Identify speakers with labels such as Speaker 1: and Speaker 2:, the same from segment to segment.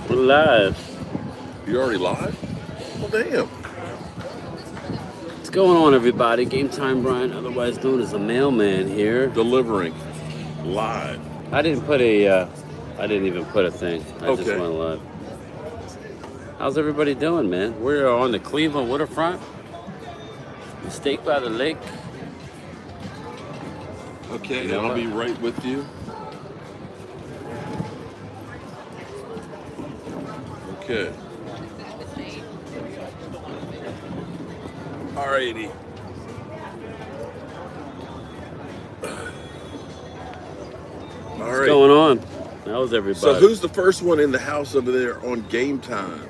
Speaker 1: We're live.
Speaker 2: You already live? Well, damn.
Speaker 1: What's going on, everybody? Game Time Brian, otherwise known as a mailman here.
Speaker 2: Delivering live.
Speaker 1: I didn't put a, I didn't even put a thing. I just
Speaker 2: Okay.
Speaker 1: went live. How's everybody doing, man? We're on the Cleveland waterfront. Steak by the lake.
Speaker 2: Okay,
Speaker 1: You know
Speaker 2: I'll
Speaker 1: what?
Speaker 2: be right with you. Okay. Alrighty. All
Speaker 1: What's
Speaker 2: right.
Speaker 1: going on? How's everybody?
Speaker 2: So who's the first one in the house over there on game time?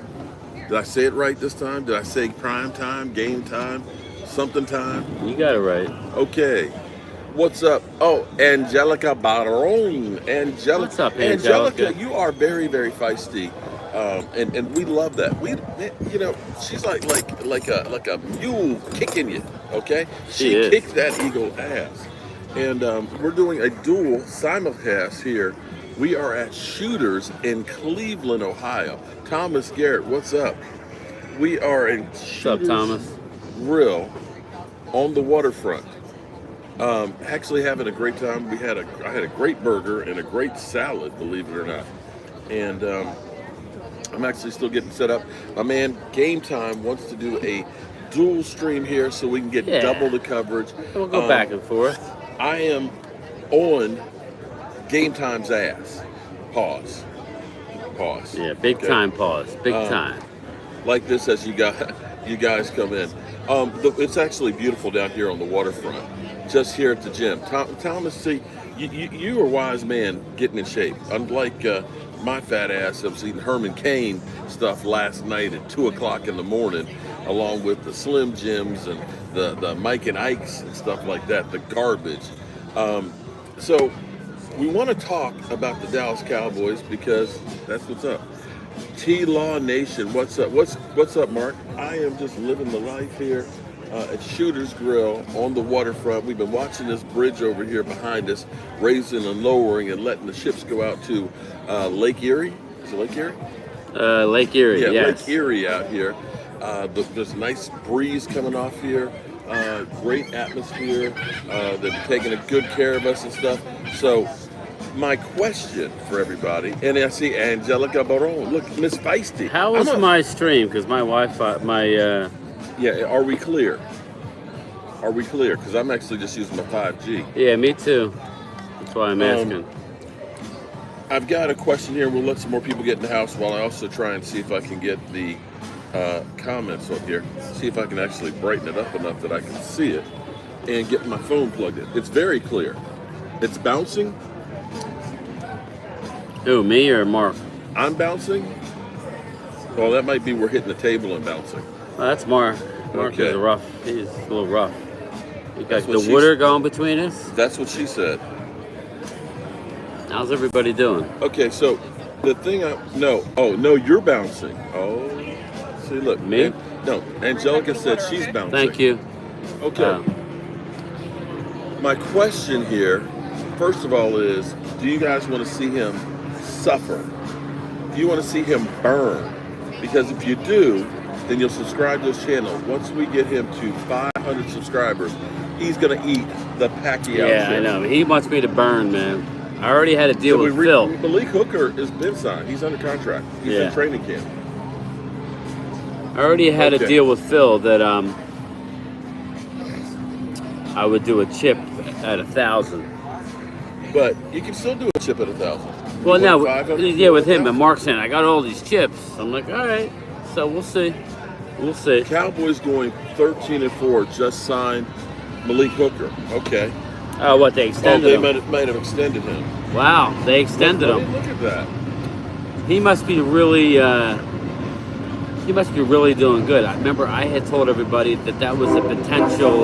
Speaker 2: Did I say it right this time? Did I say prime time, game time, something time?
Speaker 1: You got it right.
Speaker 2: Okay. What's up? Oh, Angelica Baron.
Speaker 1: What's up, Angelica?
Speaker 2: You are very, very feisty. And we love that. She's like a mule kicking you. Okay,
Speaker 1: She is.
Speaker 2: kicked that eagle ass, and we're doing a dual simulcast here. We are at Shooters in Cleveland, Ohio. Thomas Garrett, what's up? We are in
Speaker 1: What's up,
Speaker 2: Shooters
Speaker 1: Thomas?
Speaker 2: Grill on the waterfront. Actually having a great time. I had a great burger and a great salad, believe it or not. And I'm actually still getting set up. My man Game Time wants to do a dual stream here so we can get
Speaker 1: Yeah.
Speaker 2: double the coverage.
Speaker 1: We'll go back and forth.
Speaker 2: I am on Game Time's ass. Pause.
Speaker 1: Yeah, big
Speaker 2: Okay.
Speaker 1: time pause. Big time.
Speaker 2: Like this as you guys come in. It's actually beautiful down here on the waterfront, just here at the gym. Thomas, see, you are a wise man getting in shape. Unlike my fat ass, I was eating Herman Cain stuff last night at 2 o'clock in the morning, along with the Slim Jims and the Mike and Ike's and stuff like that, the garbage. So we want to talk about the Dallas Cowboys because that's what's up. T-Law Nation, what's up? What's up, Mark? I am just living the life here at Shooter's Grill on the waterfront. We've been watching this bridge over here behind us, raising and lowering and letting the ships go out to Lake Erie. Is it Lake Erie?
Speaker 1: Lake Erie,
Speaker 2: Yeah,
Speaker 1: yes.
Speaker 2: Lake Erie out here. There's a nice breeze coming off here. Great atmosphere. They're taking a good care of us and stuff. So my question for everybody, and I see Angelica Baron. Look, Miss Feisty.
Speaker 1: How was my stream? Because my Wi-Fi,
Speaker 2: Yeah, are we clear? Are we clear? Because I'm actually just using my 5G.
Speaker 1: yeah, me too. That's why I'm asking.
Speaker 2: I've got a question here. We'll let some more people get in the house while I also try and see if I can get the comments up here. See if I can actually brighten it up enough that I can see it and get my phone plugged in. It's very clear. It's bouncing.
Speaker 1: Who, me or Mark?
Speaker 2: I'm bouncing. Well, that might be we're hitting the table and bouncing.
Speaker 1: Well, that's Mark. Mark
Speaker 2: Okay.
Speaker 1: is rough. He's a little rough. You got
Speaker 2: That's what
Speaker 1: the water going between us.
Speaker 2: That's what she said.
Speaker 1: How's everybody doing?
Speaker 2: Okay, so the thing no, you're bouncing. Oh, see, look.
Speaker 1: Me?
Speaker 2: No, Angelica said she's bouncing.
Speaker 1: Thank you.
Speaker 2: Okay. My question here, first of all, is do you guys want to see him suffer? Do you want to see him burn? Because if you do, then you'll subscribe to his channel. Once we get him to 500 subscribers, he's going to eat the Pacquiao
Speaker 1: Yeah, I
Speaker 2: chip.
Speaker 1: know. He wants me to burn, man. I already had a deal
Speaker 2: So
Speaker 1: with Phil.
Speaker 2: Malik Hooker has been signed. He's under contract. He's
Speaker 1: Yeah.
Speaker 2: in training camp.
Speaker 1: I already had
Speaker 2: Okay.
Speaker 1: a deal with Phil that I would do a chip at 1,000.
Speaker 2: But you can still do a chip at 1,000.
Speaker 1: Well,
Speaker 2: You
Speaker 1: no,
Speaker 2: want 500?
Speaker 1: yeah, with him. But Mark's saying I got all these chips. I'm like, all right. So we'll see. We'll see.
Speaker 2: Cowboys going 13-4 just signed Malik Hooker. Okay.
Speaker 1: Oh, what they
Speaker 2: Oh,
Speaker 1: extended
Speaker 2: they
Speaker 1: him?
Speaker 2: might have extended him.
Speaker 1: Wow, they extended him.
Speaker 2: Look at that.
Speaker 1: He must be really. He must be really doing good. I remember I had told everybody that was a potential.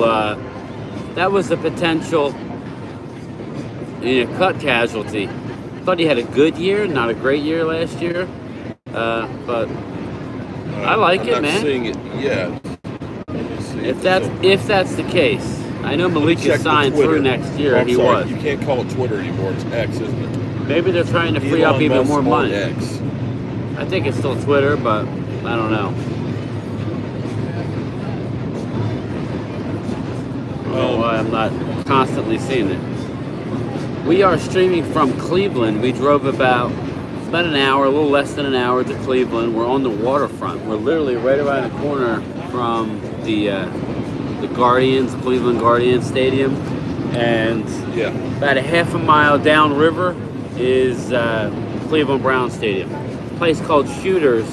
Speaker 1: That was a potential. Cut casualty. Thought he had a good year, not a great year last year. But I like
Speaker 2: I'm
Speaker 1: it,
Speaker 2: not
Speaker 1: man.
Speaker 2: seeing it yet. Let me see.
Speaker 1: If that's the case, I know Malik
Speaker 2: Check
Speaker 1: is
Speaker 2: the
Speaker 1: signed
Speaker 2: Twitter.
Speaker 1: through next year.
Speaker 2: Oh, I'm
Speaker 1: He
Speaker 2: sorry.
Speaker 1: was.
Speaker 2: You can't call it Twitter anymore. It's X, isn't it?
Speaker 1: Maybe they're trying to free up
Speaker 2: Elon
Speaker 1: even
Speaker 2: Musk
Speaker 1: more
Speaker 2: on
Speaker 1: money.
Speaker 2: X.
Speaker 1: I think it's still Twitter, but I don't know. I don't know why I'm not constantly seeing it. We are streaming from Cleveland. We drove about an hour, a little less than an hour to Cleveland. We're on the waterfront. We're literally right around the corner from the Guardians, Cleveland Guardians Stadium, and about a half a mile downriver is Cleveland Browns Stadium. A place called Shooters.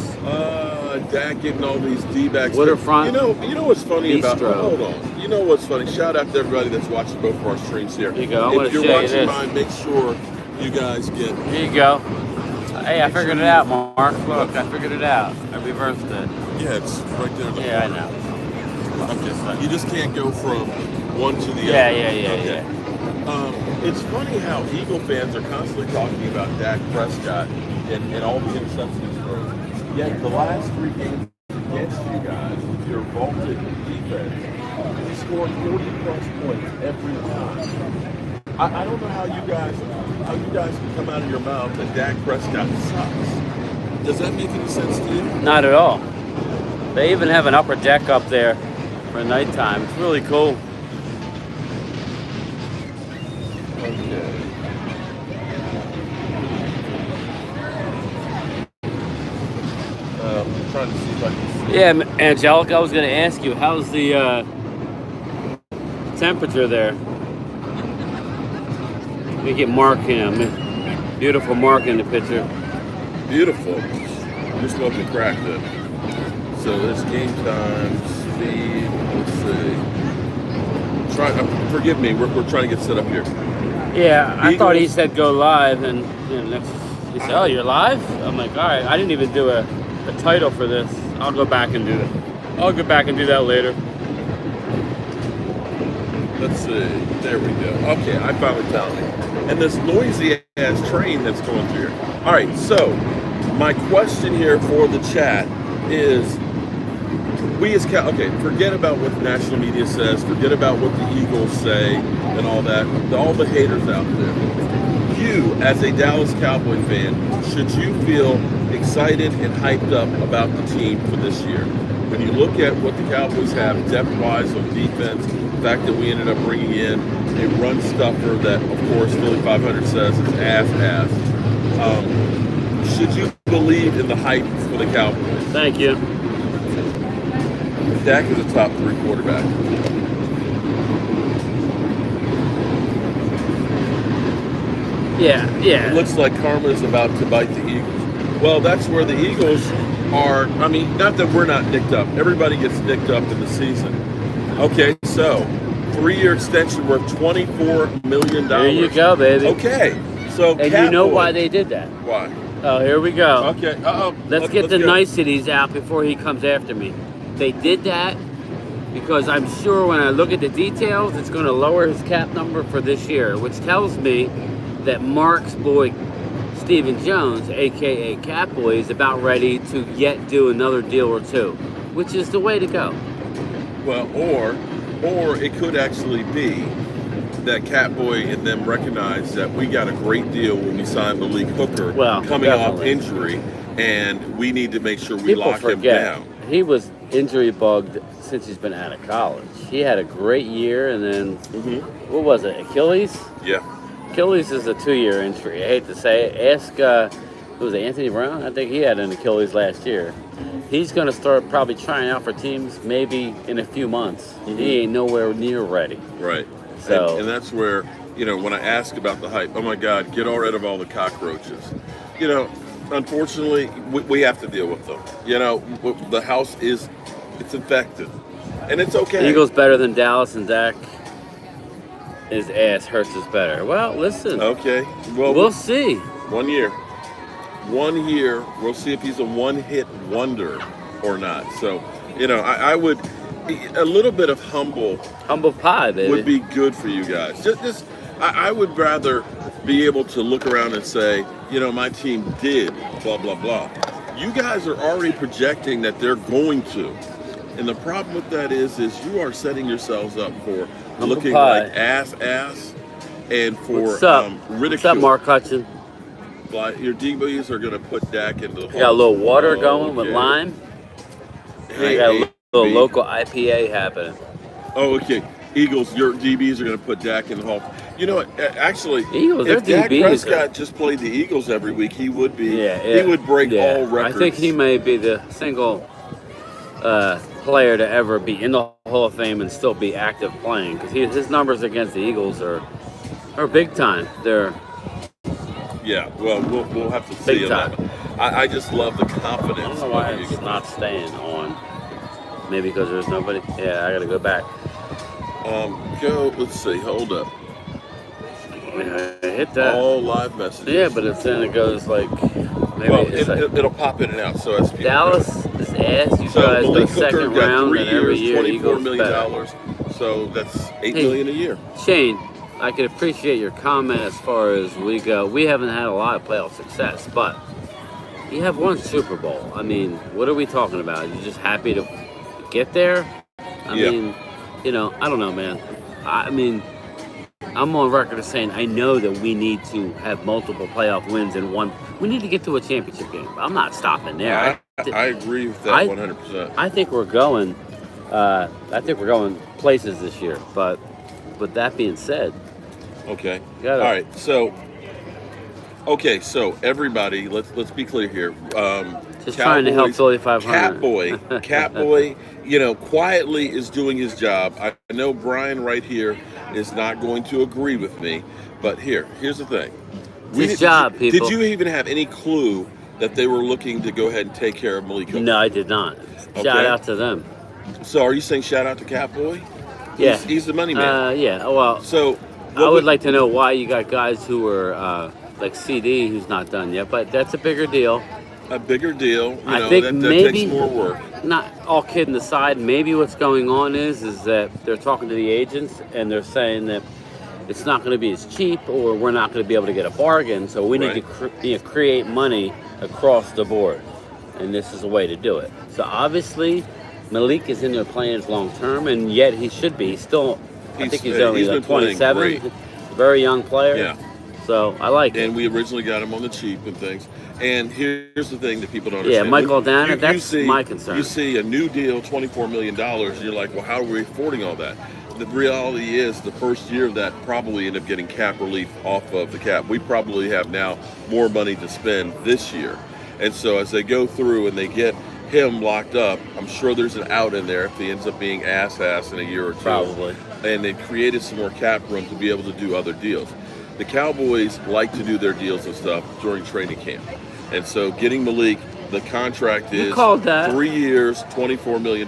Speaker 2: Dak getting all these D-backs.
Speaker 1: Waterfront.
Speaker 2: You know what's funny
Speaker 1: Bistro.
Speaker 2: about? Hold on. You know what's funny? Shout out to everybody that's watching both of our streams here.
Speaker 1: Here you go.
Speaker 2: If you're watching mine, make sure you guys get.
Speaker 1: Here you go. Hey, I figured it out, Mark. Look, I figured it out. I reversed it.
Speaker 2: Yeah, it's right there.
Speaker 1: Yeah, I know.
Speaker 2: Okay. You just can't go from one to the other.
Speaker 1: Yeah.
Speaker 2: It's funny how Eagle fans are constantly talking about Dak Prescott and all the interceptions he's thrown. Yet the last 3 games against you guys, your vaulted defense, he scored 40-plus points every time. I don't know how you guys can come out of your mouth that Dak Prescott sucks. Does that make any sense to you?
Speaker 1: Not at all. They even have an upper deck up there for nighttime. It's really cool.
Speaker 2: Okay. I'm trying to see if I can see.
Speaker 1: Yeah, Angelica, I was going to ask you, how's the temperature there? Let me get Mark in. Beautiful Mark in the picture.
Speaker 2: Beautiful. You're smoking crack then. So this game time, speed, let's see. Forgive me, we're trying to get set up here.
Speaker 1: Yeah, I thought he said go live, and next he said, oh, you're live? I'm like, all right, I didn't even do a title for this. I'll go back and do that. I'll go back and do that later.
Speaker 2: Let's see. There we go. Okay, I finally found it. And this noisy ass train that's going through here. All right, so my question here for the chat is, okay, forget about what the national media says, forget about what the Eagles say and all that, all the haters out there. You, as a Dallas Cowboy fan, should you feel excited and hyped up about the team for this year? When you look at what the Cowboys have depth-wise on defense, the fact that we ended up bringing in a run stuffer that, of course, Philly 500 says is ass. Should you believe in the hype for the Cowboys?
Speaker 1: Thank you.
Speaker 2: Dak is a top 3 quarterback.
Speaker 1: Yeah.
Speaker 2: It looks like karma is about to bite the Eagles. Well, that's where the Eagles are. I mean, not that we're not nicked up. Everybody gets nicked up in the season. Okay, so 3-year extension worth $24 million.
Speaker 1: There you go, baby.
Speaker 2: Okay, so
Speaker 1: and you know why they did that?
Speaker 2: Why?
Speaker 1: Oh, here we go.
Speaker 2: Okay.
Speaker 1: Let's get the niceties out before he comes after me. They did that because I'm sure when I look at the details, it's going to lower his cap number for this year, which tells me that Mark's boy, Stephen Jones, a.k.a. Catboy, is about ready to yet do another deal or two, which is the way to go.
Speaker 2: Well, or it could actually be that Catboy and them recognize that we got a great deal when we signed Malik Hooker coming off injury, and we need to make sure we lock him down.
Speaker 1: He was injury bugged since he's been out of college. He had a great year, and then, what was it, Achilles?
Speaker 2: Yeah.
Speaker 1: Achilles is a 2-year injury. I hate to say it. Ask, who was it, Anthony Brown? I think he had an Achilles last year. He's going to start probably trying out for teams maybe in a few months. He ain't nowhere near ready.
Speaker 2: Right.
Speaker 1: So,
Speaker 2: and that's where, when I ask about the hype, oh my God, get rid of all the cockroaches. Unfortunately, we have to deal with them. The house it's infected. And it's okay.
Speaker 1: Eagles better than Dallas, and Dak, his ass hurts is better. Well, listen.
Speaker 2: Okay. Well,
Speaker 1: we'll see.
Speaker 2: 1 year. 1 year. We'll see if he's a one-hit wonder or not. So, I would, a little bit of humble
Speaker 1: pie, baby,
Speaker 2: would be good for you guys. Just I would rather be able to look around and say, my team did blah, blah, blah. You guys are already projecting that they're going to. And the problem with that is you are setting yourselves up for looking like ass, and for
Speaker 1: What's up?
Speaker 2: ridicule.
Speaker 1: What's up, Mark Hutchin?
Speaker 2: Your DBs are going to put Dak into the
Speaker 1: I got a little water
Speaker 2: Oh,
Speaker 1: going with
Speaker 2: okay.
Speaker 1: lime. And I
Speaker 2: Hey,
Speaker 1: got a little
Speaker 2: AB.
Speaker 1: local IPA happening.
Speaker 2: Oh, okay. Eagles, your DBs are going to put Dak in the Hall. You know what? Actually,
Speaker 1: Eagles, their
Speaker 2: if Dak
Speaker 1: DBs
Speaker 2: Prescott just played the Eagles every week, he would be.
Speaker 1: Yeah,
Speaker 2: He would break all
Speaker 1: I
Speaker 2: records.
Speaker 1: think he may be the single player to ever be in the Hall of Fame and still be active playing, because his numbers against the Eagles are big time. They're
Speaker 2: Yeah. Well, we'll have to
Speaker 1: Big
Speaker 2: see on
Speaker 1: time.
Speaker 2: that one. I just love the
Speaker 1: I
Speaker 2: confidence.
Speaker 1: don't know why
Speaker 2: of the
Speaker 1: it's
Speaker 2: Eagles.
Speaker 1: not staying on. Maybe because there's nobody. Yeah, I gotta go back.
Speaker 2: Go. Let's see. Hold up.
Speaker 1: I hit that.
Speaker 2: All live messages.
Speaker 1: Yeah, but then it goes like maybe
Speaker 2: Well,
Speaker 1: it's like
Speaker 2: it'll pop in and out. So that's
Speaker 1: Dallas is ass. You
Speaker 2: So
Speaker 1: guys go
Speaker 2: Malik Hooker
Speaker 1: second
Speaker 2: got
Speaker 1: round,
Speaker 2: 3
Speaker 1: and every
Speaker 2: years,
Speaker 1: year
Speaker 2: $24
Speaker 1: Eagles
Speaker 2: million.
Speaker 1: better.
Speaker 2: So that's $8
Speaker 1: Hey.
Speaker 2: million a year.
Speaker 1: Shane, I could appreciate your comment as far as we go. We haven't had a lot of playoff success, but you have one Super Bowl. I mean, what are we talking about? You're just happy to get there? I
Speaker 2: Yeah.
Speaker 1: mean, I don't know, man. I mean, I'm on record as saying I know that we need to have multiple playoff wins and one. We need to get to a championship game. I'm not stopping there.
Speaker 2: I agree with that
Speaker 1: I-
Speaker 2: 100%.
Speaker 1: I think we're going. I think we're going places this year. But with that being said,
Speaker 2: Okay.
Speaker 1: Got it.
Speaker 2: All right. So everybody, let's be clear here.
Speaker 1: just trying to help
Speaker 2: Cowboys-
Speaker 1: Philly 500.
Speaker 2: Catboy, quietly is doing his job. I know Brian right here is not going to agree with me, but here's the thing.
Speaker 1: His job, people.
Speaker 2: Did you even have any clue that they were looking to go ahead and take care of Malik Hooker?
Speaker 1: No, I did not. Shout
Speaker 2: Okay.
Speaker 1: out to them.
Speaker 2: So are you saying shout out to Catboy?
Speaker 1: Yeah.
Speaker 2: He's the money man.
Speaker 1: Yeah. Well,
Speaker 2: So
Speaker 1: I would like to know why you got guys who are like CD, who's not done yet, but that's a bigger deal.
Speaker 2: a bigger deal.
Speaker 1: I think
Speaker 2: that
Speaker 1: maybe-
Speaker 2: takes more work.
Speaker 1: Not all kidding aside, maybe what's going on is that they're talking to the agents and they're saying that it's not going to be as cheap, or we're not going to be able to get a bargain, so we need to create money across the board, and this is a way to do it. So obviously, Malik is in their plans long term, and yet he should be still. I think he's only
Speaker 2: he's
Speaker 1: like
Speaker 2: been playing
Speaker 1: 27,
Speaker 2: great.
Speaker 1: very young player.
Speaker 2: Yeah.
Speaker 1: So I like it.
Speaker 2: And we originally got him on the cheap and things. And here's the thing that people don't
Speaker 1: Yeah,
Speaker 2: understand.
Speaker 1: Michael
Speaker 2: When
Speaker 1: Dana,
Speaker 2: you
Speaker 1: that's
Speaker 2: see-
Speaker 1: my concern.
Speaker 2: You see a new deal, $24 million, and you're like, well, how are we affording all that? The reality is the first year of that probably end up getting cap relief off of the cap. We probably have now more money to spend this year. And so as they go through and they get him locked up, I'm sure there's an out in there if he ends up being ass in a year or two.
Speaker 1: Probably.
Speaker 2: And they've created some more cap room to be able to do other deals. The Cowboys like to do their deals and stuff during training camp. And so getting Malik, the contract
Speaker 1: You
Speaker 2: is
Speaker 1: called that.
Speaker 2: 3 years, $24 million.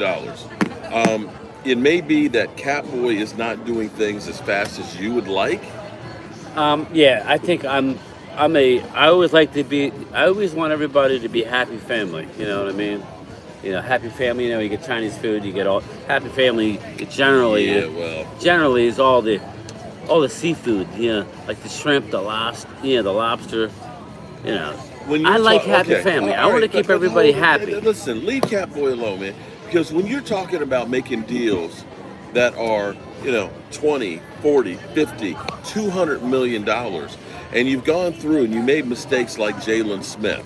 Speaker 2: It may be that Catboy is not doing things as fast as you would like.
Speaker 1: Yeah, I think I always like to be. I always want everybody to be happy family. You know what I mean? Happy family. You get Chinese food. You get all happy family. Generally, generally is all the seafood. Like the shrimp, the lobster.
Speaker 2: When
Speaker 1: I like
Speaker 2: talk-
Speaker 1: happy
Speaker 2: okay,
Speaker 1: family.
Speaker 2: all
Speaker 1: I want to
Speaker 2: right,
Speaker 1: keep
Speaker 2: but
Speaker 1: everybody
Speaker 2: hold-
Speaker 1: happy.
Speaker 2: Listen, leave Catboy alone, man. Because when you're talking about making deals that are, 20, 40, 50, $200 million, and you've gone through and you made mistakes like Jalen Smith,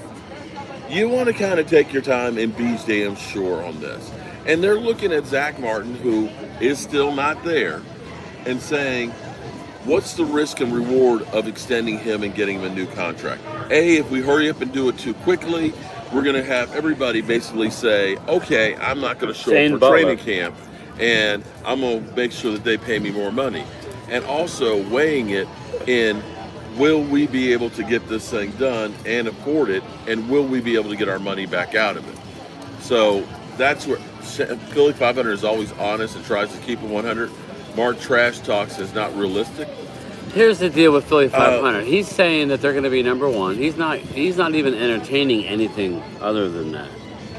Speaker 2: you want to kind of take your time and be damn sure on this. And they're looking at Zach Martin, who is still not there, and saying, what's the risk and reward of extending him and getting him a new contract? If we hurry up and do it too quickly, we're going to have everybody basically say, okay, I'm not going to show
Speaker 1: Shane
Speaker 2: up for
Speaker 1: Butler.
Speaker 2: training camp, and I'm going to make sure that they pay me more money. And also weighing it in, will we be able to get this thing done and afford it, and will we be able to get our money back out of it? So that's where Philly 500 is always honest and tries to keep it 100. Mark Trash talks is not realistic.
Speaker 1: Here's the deal with Philly 500. He's saying that they're going to be number one. He's not even entertaining anything other than that.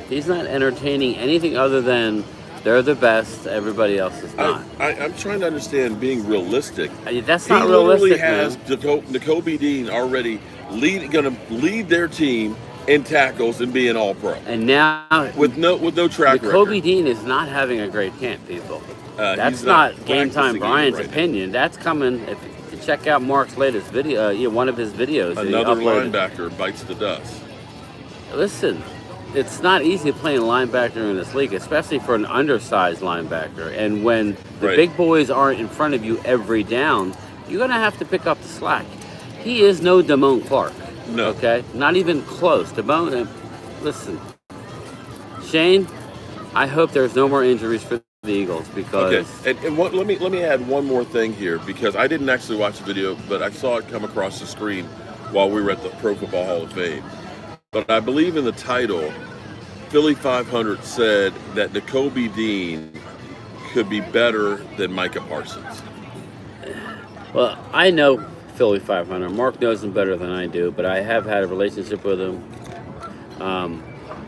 Speaker 1: He's not entertaining anything other than they're the best. Everybody else is not.
Speaker 2: I'm trying to understand being realistic.
Speaker 1: That's
Speaker 2: He
Speaker 1: not
Speaker 2: literally
Speaker 1: realistic,
Speaker 2: has
Speaker 1: man.
Speaker 2: N'Kobe Dean already going to lead their team in tackles and be an All-Pro
Speaker 1: And now
Speaker 2: with no track record.
Speaker 1: Kobe Dean is not having a great camp, people. That's
Speaker 2: he's
Speaker 1: not Game Time
Speaker 2: practicing
Speaker 1: Brian's
Speaker 2: right now.
Speaker 1: opinion. That's coming. If check out Mark's latest video. One of his videos. that he
Speaker 2: Another
Speaker 1: uploaded.
Speaker 2: linebacker bites the dust.
Speaker 1: Listen, it's not easy playing linebacker in this league, especially for an undersized linebacker. And when the
Speaker 2: Right.
Speaker 1: big boys aren't in front of you every down, you're going to have to pick up the slack. He is no Damone Clark.
Speaker 2: No.
Speaker 1: Okay? Not even close. Damone, listen, Shane, I hope there's no more injuries for the Eagles because
Speaker 2: Okay, and let me add one more thing here, because I didn't actually watch the video, but I saw it come across the screen while we were at the Pro Football Hall of Fame. But I believe in the title, Philly 500 said that N'Kobe Dean could be better than Micah Parsons.
Speaker 1: well, I know Philly 500. Mark knows him better than I do, but I have had a relationship with him.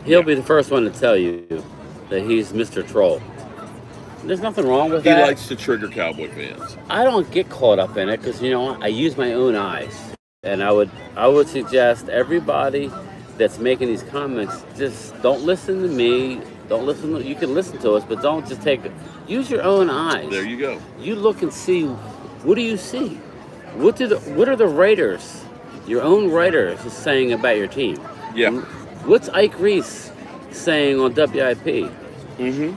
Speaker 1: He'll be the first one to tell you that he's Mr. Troll. There's nothing wrong with
Speaker 2: He
Speaker 1: that.
Speaker 2: likes to trigger Cowboy fans.
Speaker 1: I don't get caught up in it because I use my own eyes, and I would suggest everybody that's making these comments just don't listen to me. Don't listen. You can listen to us, but don't just take it. Use your own eyes.
Speaker 2: There you go.
Speaker 1: You look and see. What do you see? What are the writers, your own writers, saying about your team?
Speaker 2: Yeah.
Speaker 1: What's Ike Reese saying on WIP?
Speaker 2: Mm-hmm.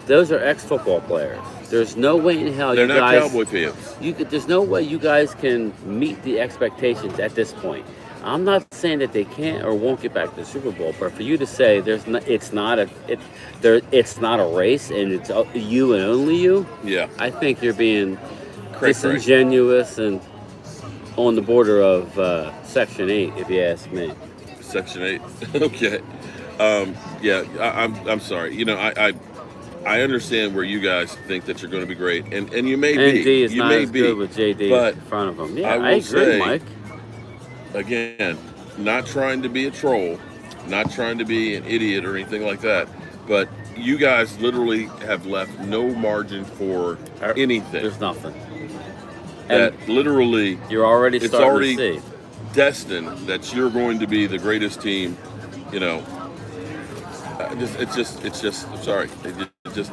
Speaker 1: Those are ex-football players. There's no way in hell
Speaker 2: They're
Speaker 1: you
Speaker 2: not
Speaker 1: guys.
Speaker 2: Cowboy fans.
Speaker 1: There's no way you guys can meet the expectations at this point. I'm not saying that they can't or won't get back to the Super Bowl, but for you to say it's not a race and it's you and only you,
Speaker 2: Yeah.
Speaker 1: I think you're being
Speaker 2: Cray-cray.
Speaker 1: disingenuous and on the border of Section 8, if you ask me.
Speaker 2: Section 8. Okay. Yeah, I'm sorry. I understand where you guys think that you're going to be great, and you may
Speaker 1: And
Speaker 2: be.
Speaker 1: D is
Speaker 2: you
Speaker 1: not
Speaker 2: may
Speaker 1: as
Speaker 2: be.
Speaker 1: good with JD
Speaker 2: but
Speaker 1: in front of him. Yeah,
Speaker 2: I
Speaker 1: I
Speaker 2: will
Speaker 1: agree,
Speaker 2: say,
Speaker 1: Mike.
Speaker 2: Again, not trying to be a troll, not trying to be an idiot or anything like that, but you guys literally have left no margin for anything.
Speaker 1: There's nothing.
Speaker 2: That
Speaker 1: And
Speaker 2: literally,
Speaker 1: you're already
Speaker 2: it's
Speaker 1: starting
Speaker 2: already
Speaker 1: to see.
Speaker 2: destined that you're going to be the greatest team. It's just. I'm sorry. It's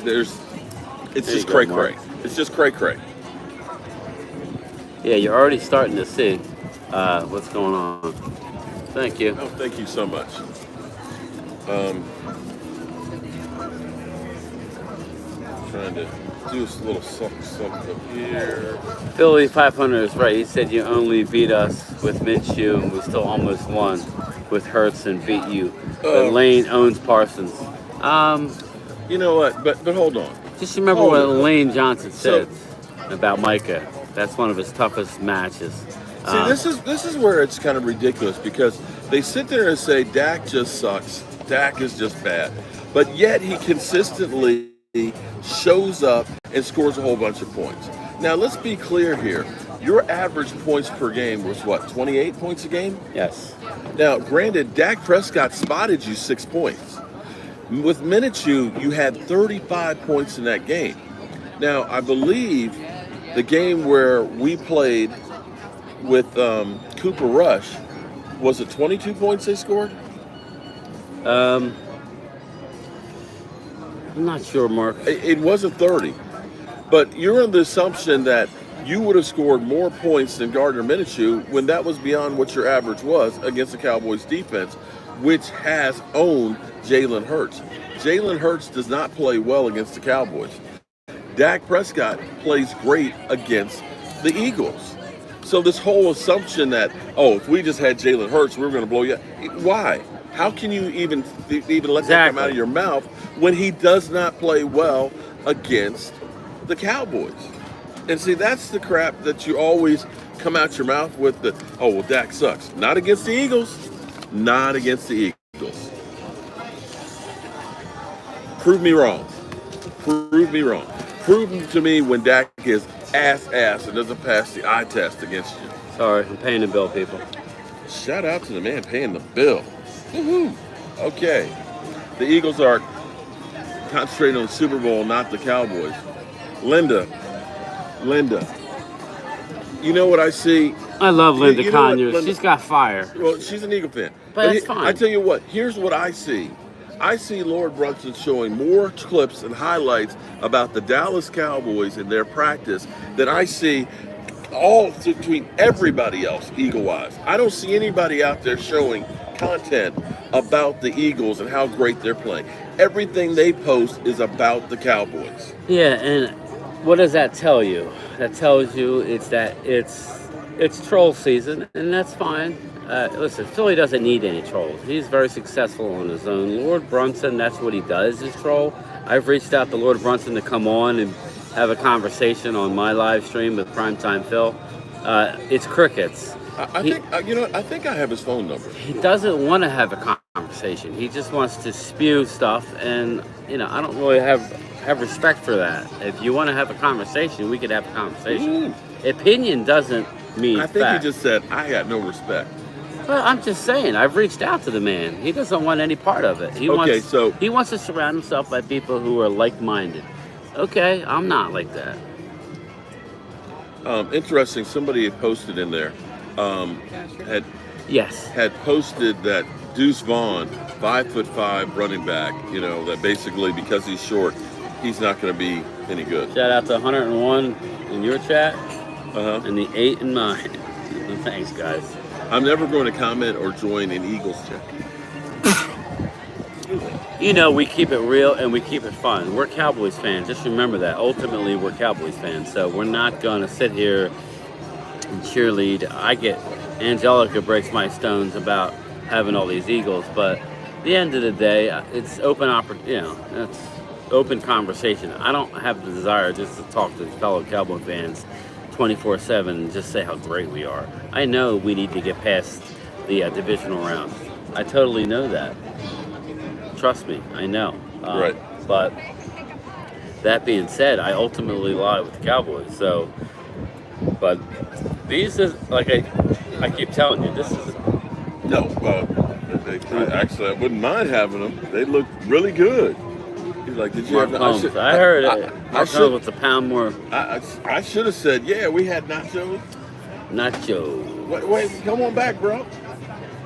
Speaker 1: There
Speaker 2: just
Speaker 1: you
Speaker 2: cray
Speaker 1: go,
Speaker 2: cray.
Speaker 1: Mark.
Speaker 2: It's just cray cray.
Speaker 1: Yeah, you're already starting to see what's going on. Thank you.
Speaker 2: Oh, thank you so much. Trying to do this little something up here.
Speaker 1: Philly 500 is right. He said you only beat us with Minshew, and we still almost won with Hurts and beat you. But Lane owns Parsons.
Speaker 2: You know what? But hold on.
Speaker 1: Just remember
Speaker 2: Hold
Speaker 1: what
Speaker 2: on.
Speaker 1: Lane Johnson
Speaker 2: So-
Speaker 1: said about Micah. That's one of his toughest matches.
Speaker 2: See, this is where it's kind of ridiculous, because they sit there and say Dak just sucks. Dak is just bad. But yet he consistently shows up and scores a whole bunch of points. Now, let's be clear here. Your average points per game was what, 28 points a game?
Speaker 1: Yes.
Speaker 2: Now, granted, Dak Prescott spotted you 6 points. With Minshew, you had 35 points in that game. Now, I believe the game where we played with Cooper Rush, was it 22 points they scored?
Speaker 1: I'm not sure, Mark.
Speaker 2: It wasn't 30. But you're on the assumption that you would have scored more points than Gardner Minshew when that was beyond what your average was against the Cowboys defense, which has owned Jalen Hurts. Jalen Hurts does not play well against the Cowboys. Dak Prescott plays great against the Eagles. So this whole assumption that, if we just had Jalen Hurts, we were going to blow you up. Why? How can you even let that come out of your mouth when he does not play well against the Cowboys? And see, that's the crap that you always come out your mouth with, Dak sucks. Not against the Eagles. Not against the Eagles. Prove me wrong. Prove me wrong. Prove to me when Dak is ass and doesn't pass the eye test against you.
Speaker 1: Sorry, I'm paying the bill, people.
Speaker 2: Shout out to the man paying the bill. Woohoo! Okay. The Eagles are concentrating on the Super Bowl, not the Cowboys. Linda. You know what I see?
Speaker 1: I love Linda
Speaker 2: You know what,
Speaker 1: Conyers.
Speaker 2: Linda-
Speaker 1: She's got fire.
Speaker 2: Well, she's an Eagle fan.
Speaker 1: But that's fine.
Speaker 2: I tell you what, here's what I see. I see Lord Brunson showing more clips and highlights about the Dallas Cowboys and their practice than I see all between everybody else, Eagle-wise. I don't see anybody out there showing content about the Eagles and how great they're playing. Everything they post is about the Cowboys.
Speaker 1: Yeah, and what does that tell you? That tells you it's troll season, and that's fine. Listen, Philly doesn't need any trolls. He's very successful on his own. Lord Brunson, that's what he does, is troll. I've reached out to Lord Brunson to come on and have a conversation on my live stream with Primetime Phil. It's crickets.
Speaker 2: I think I have his phone number.
Speaker 1: He doesn't want to have a conversation. He just wants to spew stuff, and I don't really have respect for that. If you want to have a conversation, we could have a conversation. Opinion doesn't mean
Speaker 2: I think
Speaker 1: fact.
Speaker 2: he just said, I got no respect.
Speaker 1: Well, I'm just saying, I've reached out to the man. He doesn't want any part of it. He wants to surround himself by people who are like-minded. Okay, I'm not like that.
Speaker 2: Interesting, somebody had posted in there, had posted that Deuce Vaughn, 5'5" running back, that basically because he's short, he's not going to be any good.
Speaker 1: Shout out to 101 in your chat, and the 8 in mine. Thanks, guys.
Speaker 2: I'm never going to comment or join an Eagles chat.
Speaker 1: We keep it real and we keep it fun. We're Cowboys fans. Just remember that. Ultimately, we're Cowboys fans. So we're not going to sit here and cheerlead. Angelica breaks my stones about having all these Eagles. But at the end of the day, it's open it's open conversation. I don't have the desire just to talk to fellow Cowboy fans 24/7 and just say how great we are. I know we need to get past the divisional round. I totally know that. Trust me, I know.
Speaker 2: Right.
Speaker 1: But that being said, I ultimately lie with the Cowboys. So, but these is like I keep telling you, this is
Speaker 2: actually I wouldn't mind having them. They look really good. He's like, did you
Speaker 1: Mark
Speaker 2: have?
Speaker 1: Holmes. I heard it. Mark Holmes with a pound more.
Speaker 2: I should have said, yeah, we had nachos.
Speaker 1: Nacho.
Speaker 2: Wait, come on back, bro.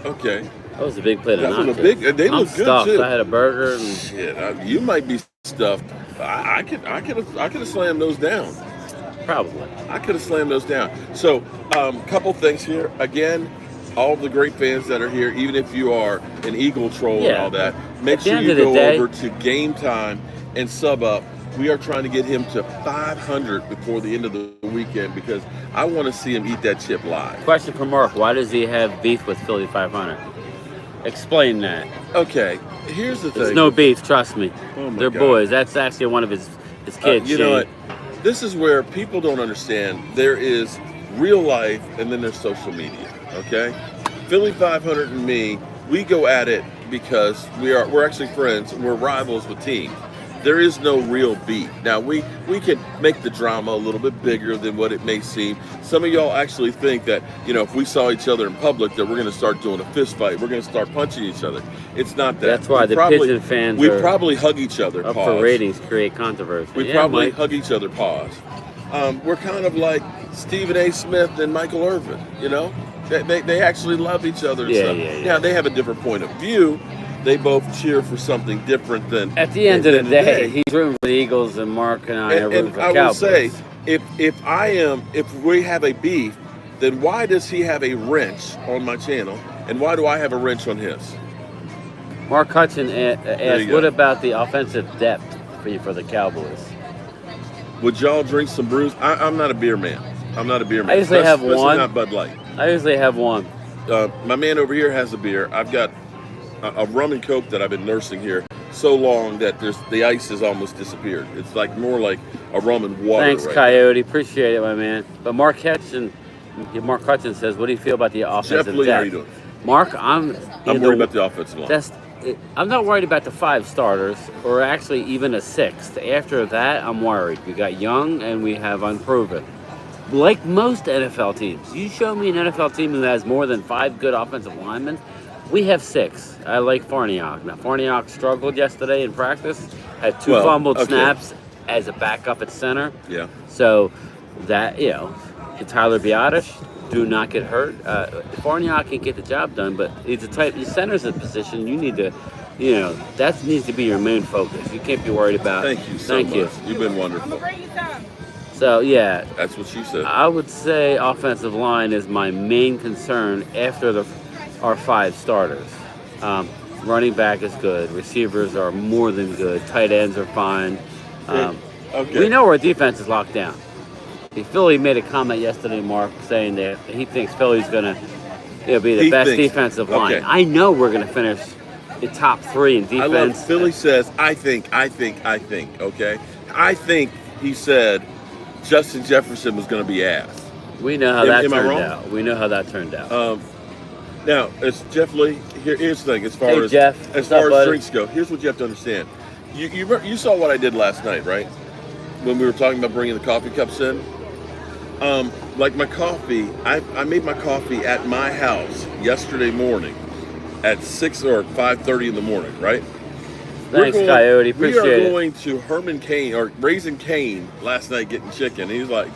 Speaker 2: Okay.
Speaker 1: That was a big plate of nachos.
Speaker 2: That was a big. They look good
Speaker 1: stuffed.
Speaker 2: too.
Speaker 1: I had a burger. And
Speaker 2: shit, you might be stuffed. I could have slammed those down.
Speaker 1: Probably.
Speaker 2: I could have slammed those down. So, couple things here. Again, all the great fans that are here, even if you are an Eagle troll and all that, make sure you go over to Game Time and sub up. We are trying to get him to 500 before the end of the weekend because I want to see him eat that chip live.
Speaker 1: Question for Mark: why does he have beef with Philly 500? Explain that.
Speaker 2: Okay, here's the thing.
Speaker 1: There's no beef, trust me.
Speaker 2: Oh
Speaker 1: They're
Speaker 2: God.
Speaker 1: Boys. That's actually one of his kids.
Speaker 2: You know what? This is where people don't understand. There is real life and then there's social media, okay? Philly 500 and me, we go at it because we're actually friends and we're rivals with teams. There is no real beef. Now, we can make the drama a little bit bigger than what it may seem. Some of y'all actually think that, if we saw each other in public that we're going to start doing a fist fight. We're going to start punching each other. It's not that.
Speaker 1: That's why Pigeon fans
Speaker 2: we probably hug each other,
Speaker 1: up for ratings, create controversy.
Speaker 2: We probably hug each other, pause. We're kind of like Stephen A. Smith and Michael Irvin, They actually love each other and stuff. Now, they have a different point of view. They both cheer for something different than.
Speaker 1: At the end of the day, he's rooting for the Eagles, and Mark and I are rooting for the Cowboys.
Speaker 2: I will say, if we have a beef, then why does he have a wrench on my channel, and why do I have a wrench on his?
Speaker 1: Mark Hutchin asked, "What about the offensive depth for the Cowboys?"
Speaker 2: Would y'all drink some brews? I'm not a beer man.
Speaker 1: I usually have one.
Speaker 2: Not Bud Light.
Speaker 1: I usually have one.
Speaker 2: My man over here has a beer. I've got a rum and coke that I've been nursing here so long that the ice has almost disappeared. It's more like a rum and water.
Speaker 1: Thanks, Coyote. Appreciate it, my man. But Mark Hutchin says, "What do you feel about the offensive
Speaker 2: Jeff Lee,
Speaker 1: depth?"
Speaker 2: how you doing?
Speaker 1: Mark, I'm
Speaker 2: worried about the offensive line.
Speaker 1: I'm not worried about the 5 starters, or actually even a 6th. After that, I'm worried. We got young and we have unproven. Like most NFL teams, you show me an NFL team who has more than 5 good offensive linemen. We have 6. I like Farniok. Now, Farniok struggled yesterday in practice, had 2 fumbled snaps as a backup at center.
Speaker 2: Yeah.
Speaker 1: So that, Tyler Biotish, do not get hurt. Farniok can get the job done, but it's center's a position you need to that needs to be your main focus. You can't be worried about.
Speaker 2: Thank you so much. You've been wonderful.
Speaker 1: So yeah,
Speaker 2: That's what she said.
Speaker 1: I would say offensive line is my main concern after our 5 starters. Running back is good. Receivers are more than good. Tight ends are fine.
Speaker 2: Okay.
Speaker 1: We know our defense is locked down. Philly made a comment yesterday, Mark, saying that he thinks Philly's going to be the best defensive line.
Speaker 2: Okay.
Speaker 1: I know we're going to finish the top 3 in defense.
Speaker 2: I love Philly says, I think, okay? I think he said Justin Jefferson was going to be ass.
Speaker 1: We know how that
Speaker 2: Am I
Speaker 1: turned
Speaker 2: wrong?
Speaker 1: out. We know how that turned out.
Speaker 2: Now, it's Jeff Lee. Here's the thing, as far
Speaker 1: Hey,
Speaker 2: as
Speaker 1: Jeff.
Speaker 2: as
Speaker 1: What's
Speaker 2: far
Speaker 1: up,
Speaker 2: as
Speaker 1: buddy?
Speaker 2: drinks go, here's what you have to understand. You saw what I did last night, right? When we were talking about bringing the coffee cups in. Like my coffee, I made my coffee at my house yesterday morning at 6 or 5:30 in the morning, right?
Speaker 1: Thanks, Coyote. Appreciate
Speaker 2: We are
Speaker 1: it.
Speaker 2: going to Herman Cain or Raising Cane last night getting chicken. He's like,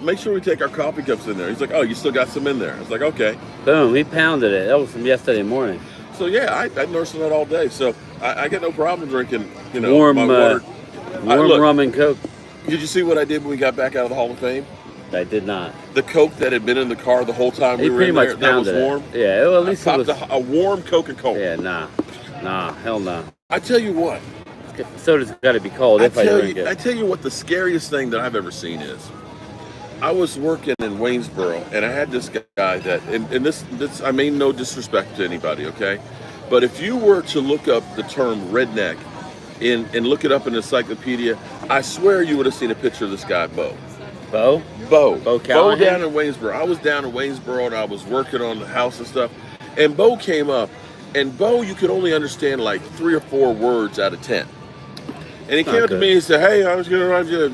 Speaker 2: make sure we take our coffee cups in there. He's like, oh, you still got some in there? I was like, okay.
Speaker 1: Boom, he pounded it. That was from yesterday morning.
Speaker 2: So yeah, I nursed on that all day. So I got no problem drinking,
Speaker 1: Warm,
Speaker 2: my water.
Speaker 1: Warm rum and Coke.
Speaker 2: Did you see what I did when we got back out of the Hall of Fame?
Speaker 1: I did not.
Speaker 2: The Coke that had been in the car the whole time
Speaker 1: He
Speaker 2: we were
Speaker 1: pretty
Speaker 2: in
Speaker 1: much
Speaker 2: there, that was
Speaker 1: pounded
Speaker 2: warm.
Speaker 1: it. Yeah, well, at least
Speaker 2: I
Speaker 1: it was.
Speaker 2: popped a warm Coca-Cola.
Speaker 1: Yeah, nah, hell no.
Speaker 2: I tell you what.
Speaker 1: Soda's got to be cold if I drink it.
Speaker 2: I tell you what, the scariest thing that I've ever seen is. I was working in Waynesboro, and I had this guy that, and this I mean no disrespect to anybody, okay? But if you were to look up the term redneck and look it up in the encyclopedia, I swear you would have seen a picture of this guy, Bo.
Speaker 1: Bo
Speaker 2: Bo
Speaker 1: Callahan?
Speaker 2: down in Waynesboro. I was down in Waynesboro, and I was working on the house and stuff, and Bo came up, and Bo, you could only understand like 3 or 4 words out of 10. And he came up to me and said, hey, I was going to run you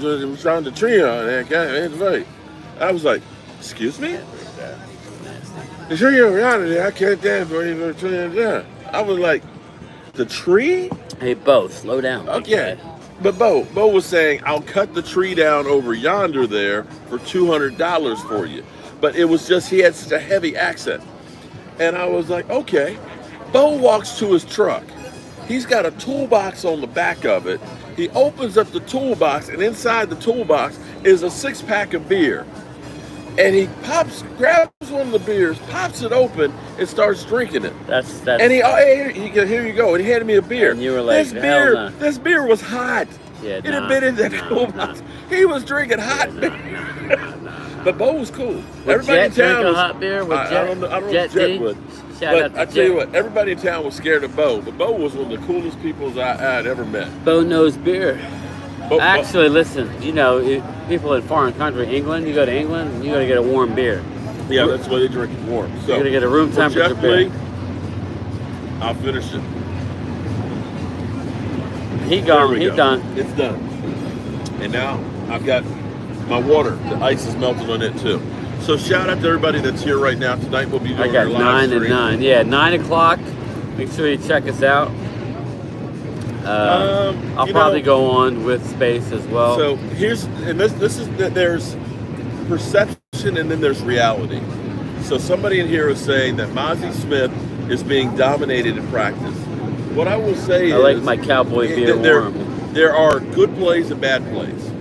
Speaker 2: around the tree on that. I was like, excuse me? The tree around there, I can't dance for you. I was like, the tree?
Speaker 1: Hey, Bo, slow down.
Speaker 2: Okay. But Bo was saying, I'll cut the tree down over yonder there for $200 for you. But it was just, he had such a heavy accent. And I was like, okay. Bo walks to his truck. He's got a toolbox on the back of it. He opens up the toolbox, and inside the toolbox is a 6-pack of beer. And he grabs one of the beers, pops it open, and starts drinking it.
Speaker 1: That's.
Speaker 2: And here you go. And he handed me a beer.
Speaker 1: And you were like,
Speaker 2: this beer was hot.
Speaker 1: Yeah,
Speaker 2: It had been in that toolbox. He was drinking hot beer. But Bo was cool. Everybody in town was
Speaker 1: hot beer with
Speaker 2: I don't know if Jet would.
Speaker 1: Shout out
Speaker 2: But
Speaker 1: to
Speaker 2: I tell
Speaker 1: Jet.
Speaker 2: you what, everybody in town was scared of Bo. But Bo was one of the coolest people I'd ever met.
Speaker 1: Bo knows beer.
Speaker 2: Bo,
Speaker 1: Actually, listen, people in foreign country, England, you go to England, you got to get a warm beer.
Speaker 2: Yeah, that's why they drink it warm. So
Speaker 1: You're going to get a room
Speaker 2: for
Speaker 1: temperature
Speaker 2: Jeff
Speaker 1: beer.
Speaker 2: Lee, I'll finish it.
Speaker 1: He
Speaker 2: There
Speaker 1: gone.
Speaker 2: we
Speaker 1: He
Speaker 2: go.
Speaker 1: done.
Speaker 2: It's done. And now I've got my water. The ice is melted on it too. So shout out to everybody that's here right now. Tonight we'll be doing
Speaker 1: I got
Speaker 2: our live
Speaker 1: 9
Speaker 2: stream.
Speaker 1: and 9. Yeah, 9 o'clock. Make sure you check us out. I'll probably go on with Space as well.
Speaker 2: So this is that there's perception and then there's reality. So somebody in here is saying that Mozzie Smith is being dominated in practice. What I will say
Speaker 1: I like my cowboy beer warm.
Speaker 2: There are good plays and bad plays.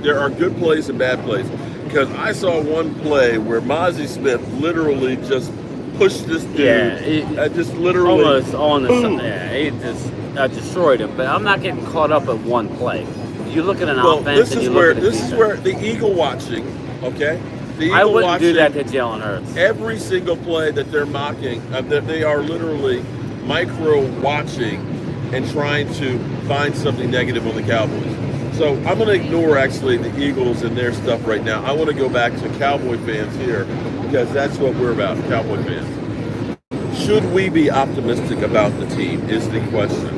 Speaker 2: There are good plays and bad plays. Because I saw one play where Mozzie Smith literally just pushed this dude.
Speaker 1: Yeah,
Speaker 2: just literally.
Speaker 1: Almost on the. Yeah, he just destroyed him. But I'm not getting caught up in one play. You look at an offense and you look at
Speaker 2: this is where the eagle watching. Okay. The eagle
Speaker 1: I wouldn't
Speaker 2: watching,
Speaker 1: do that to Jalen Hurts.
Speaker 2: Every single play that they're mocking, that they are literally micro watching and trying to find something negative on the Cowboys. So I'm going to ignore actually the Eagles and their stuff right now. I want to go back to Cowboy fans here because that's what we're about, Cowboy fans. Should we be optimistic about the team is the question.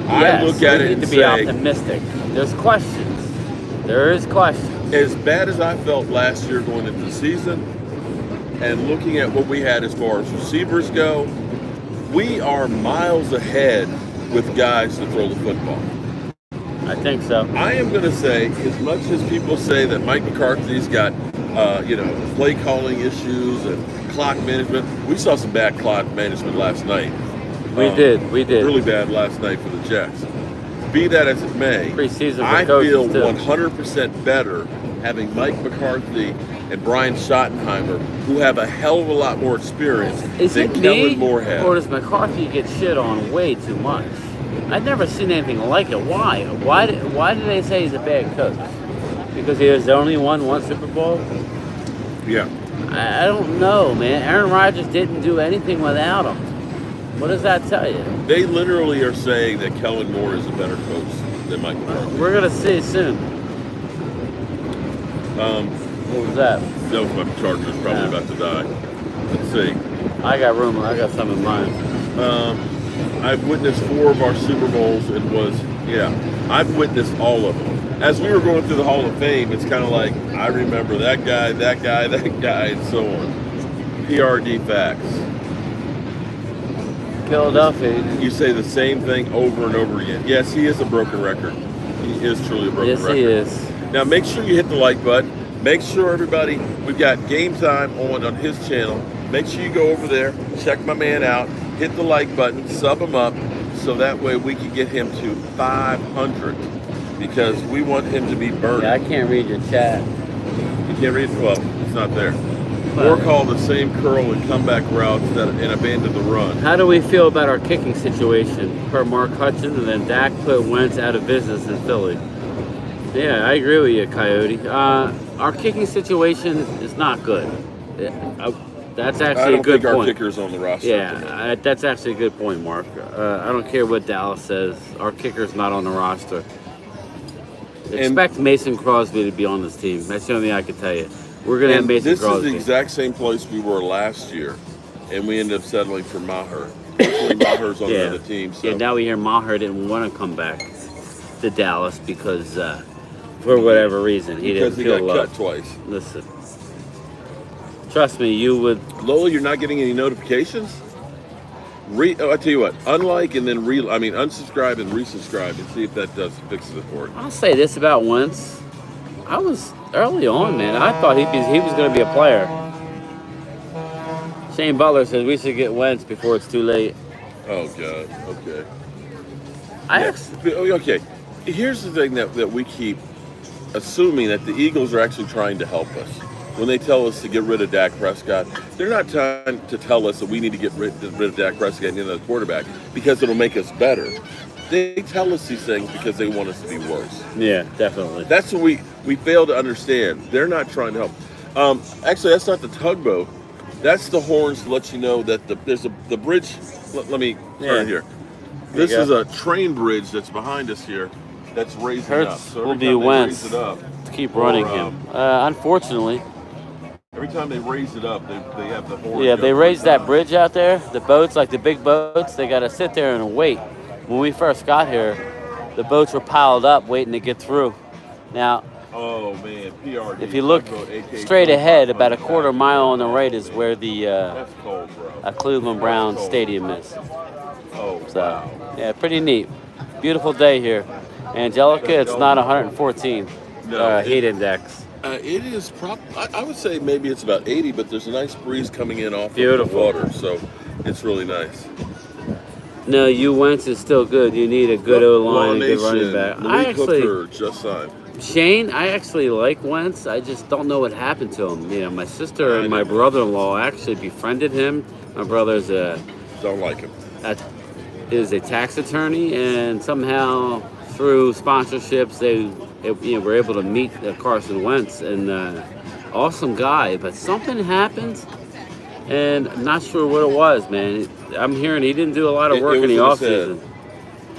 Speaker 1: Yes,
Speaker 2: I look at
Speaker 1: we
Speaker 2: it
Speaker 1: need
Speaker 2: and
Speaker 1: to be
Speaker 2: say,
Speaker 1: optimistic. There's questions. There is questions.
Speaker 2: as bad as I felt last year going into the season and looking at what we had as far as receivers go, we are miles ahead with guys to throw the football.
Speaker 1: I think so.
Speaker 2: I am going to say, as much as people say that Mike McCarthy's got, play calling issues and clock management, we saw some bad clock management last night.
Speaker 1: We did.
Speaker 2: Really bad last night for the Jets. Be that as it may,
Speaker 1: Preseason for
Speaker 2: I
Speaker 1: coaches,
Speaker 2: feel
Speaker 1: too.
Speaker 2: 100% better having Mike McCarthy and Brian Schottenheimer, who have a hell of a lot more experience
Speaker 1: Is
Speaker 2: than
Speaker 1: it
Speaker 2: Kellen
Speaker 1: me,
Speaker 2: Moore had.
Speaker 1: or does McCarthy get shit on way too much? I've never seen anything like it. Why? Why do they say he's a bad coach? Because he has only won one Super Bowl?
Speaker 2: Yeah.
Speaker 1: I don't know, man. Aaron Rodgers didn't do anything without him. What does that tell you?
Speaker 2: They literally are saying that Kellen Moore is a better coach than Mike McCarthy.
Speaker 1: We're going to see soon. What was that?
Speaker 2: That was my charger's probably about to die. Let's see.
Speaker 1: I got some in mind.
Speaker 2: I've witnessed 4 of our Super Bowls and I've witnessed all of them. As we were going through the Hall of Fame, it's kind of like, I remember that guy, and so on. PRD facts.
Speaker 1: Philadelphia.
Speaker 2: You say the same thing over and over again. Yes, he is a broken record. He is truly a broken record.
Speaker 1: Yes, he is.
Speaker 2: Now make sure you hit the like button. Make sure everybody, we've got Game Time on his channel. Make sure you go over there, check my man out, hit the like button, sub him up, so that way we can get him to 500, because we want him to be burning.
Speaker 1: Yeah, I can't read your chat.
Speaker 2: You can't read it? Well, it's not there. Or call the same curl and comeback routes and abandon the run.
Speaker 1: How do we feel about our kicking situation? Per Mark Hutchins, and then Dak put Wentz out of business in Philly. Yeah, I agree with you, Coyote. Our kicking situation is not good. That's actually a good point.
Speaker 2: I don't think our kicker's on the roster.
Speaker 1: Yeah, that's actually a good point, Mark. I don't care what Dallas says. Our kicker's not on the roster. Expect Mason Crosby to be on this team. That's the only thing I can tell you. We're going to have Mason Crosby.
Speaker 2: This is the exact same place we were last year, and we ended up settling for Maher. Maher's on the other team. So.
Speaker 1: Yeah, now we hear Maher didn't want to come back to Dallas because, for whatever reason, he didn't feel loved.
Speaker 2: Cut twice.
Speaker 1: Listen, trust me, you would.
Speaker 2: Lola, you're not getting any notifications? I tell you what, unlike and then unsubscribe and resubscribe and see if that fixes it for you.
Speaker 1: I'll say this about Wentz. I was early on, man. I thought he was going to be a player. Shane Butler says we should get Wentz before it's too late.
Speaker 2: Oh God. Okay. Okay. Here's the thing that we keep assuming, that the Eagles are actually trying to help us. When they tell us to get rid of Dak Prescott, they're not trying to tell us that we need to get rid of Dak Prescott and another quarterback because it'll make us better. They tell us these things because they want us to be worse.
Speaker 1: Yeah, definitely.
Speaker 2: That's what we fail to understand. They're not trying to help. Actually, that's not the tugboat. That's the horns to let you know that there's the bridge. Let me turn here. This is a train bridge that's behind us here. That's raising up. So
Speaker 1: will be Wentz to keep running him. Unfortunately.
Speaker 2: Every time they raise it up, they have the horn.
Speaker 1: Yeah, they raised that bridge out there. The boats, like the big boats, they got to sit there and wait. When we first got here, the boats were piled up waiting to get through. Now,
Speaker 2: oh man, PRD,
Speaker 1: if you look straight ahead, about a quarter mile on the right is where the Cleveland Browns stadium is.
Speaker 2: Oh,
Speaker 1: so,
Speaker 2: wow.
Speaker 1: Yeah, pretty neat. Beautiful day here. Angelica, it's not 114 heat index.
Speaker 2: It is I would say maybe it's about 80, but there's a nice breeze coming in off of the water, so it's really nice.
Speaker 1: No, Wentz is still good. You need a good O-line and a good running back.
Speaker 2: Malik Hooker just signed.
Speaker 1: Shane, I actually like Wentz. I just don't know what happened to him. You know, my sister and my brother-in-law actually befriended him. My brother's
Speaker 2: don't like him.
Speaker 1: Is a tax attorney, and somehow through sponsorships they were able to meet Carson Wentz, and awesome guy. But something happened, and I'm not sure what it was, man. I'm hearing he didn't do a lot of work in the offseason.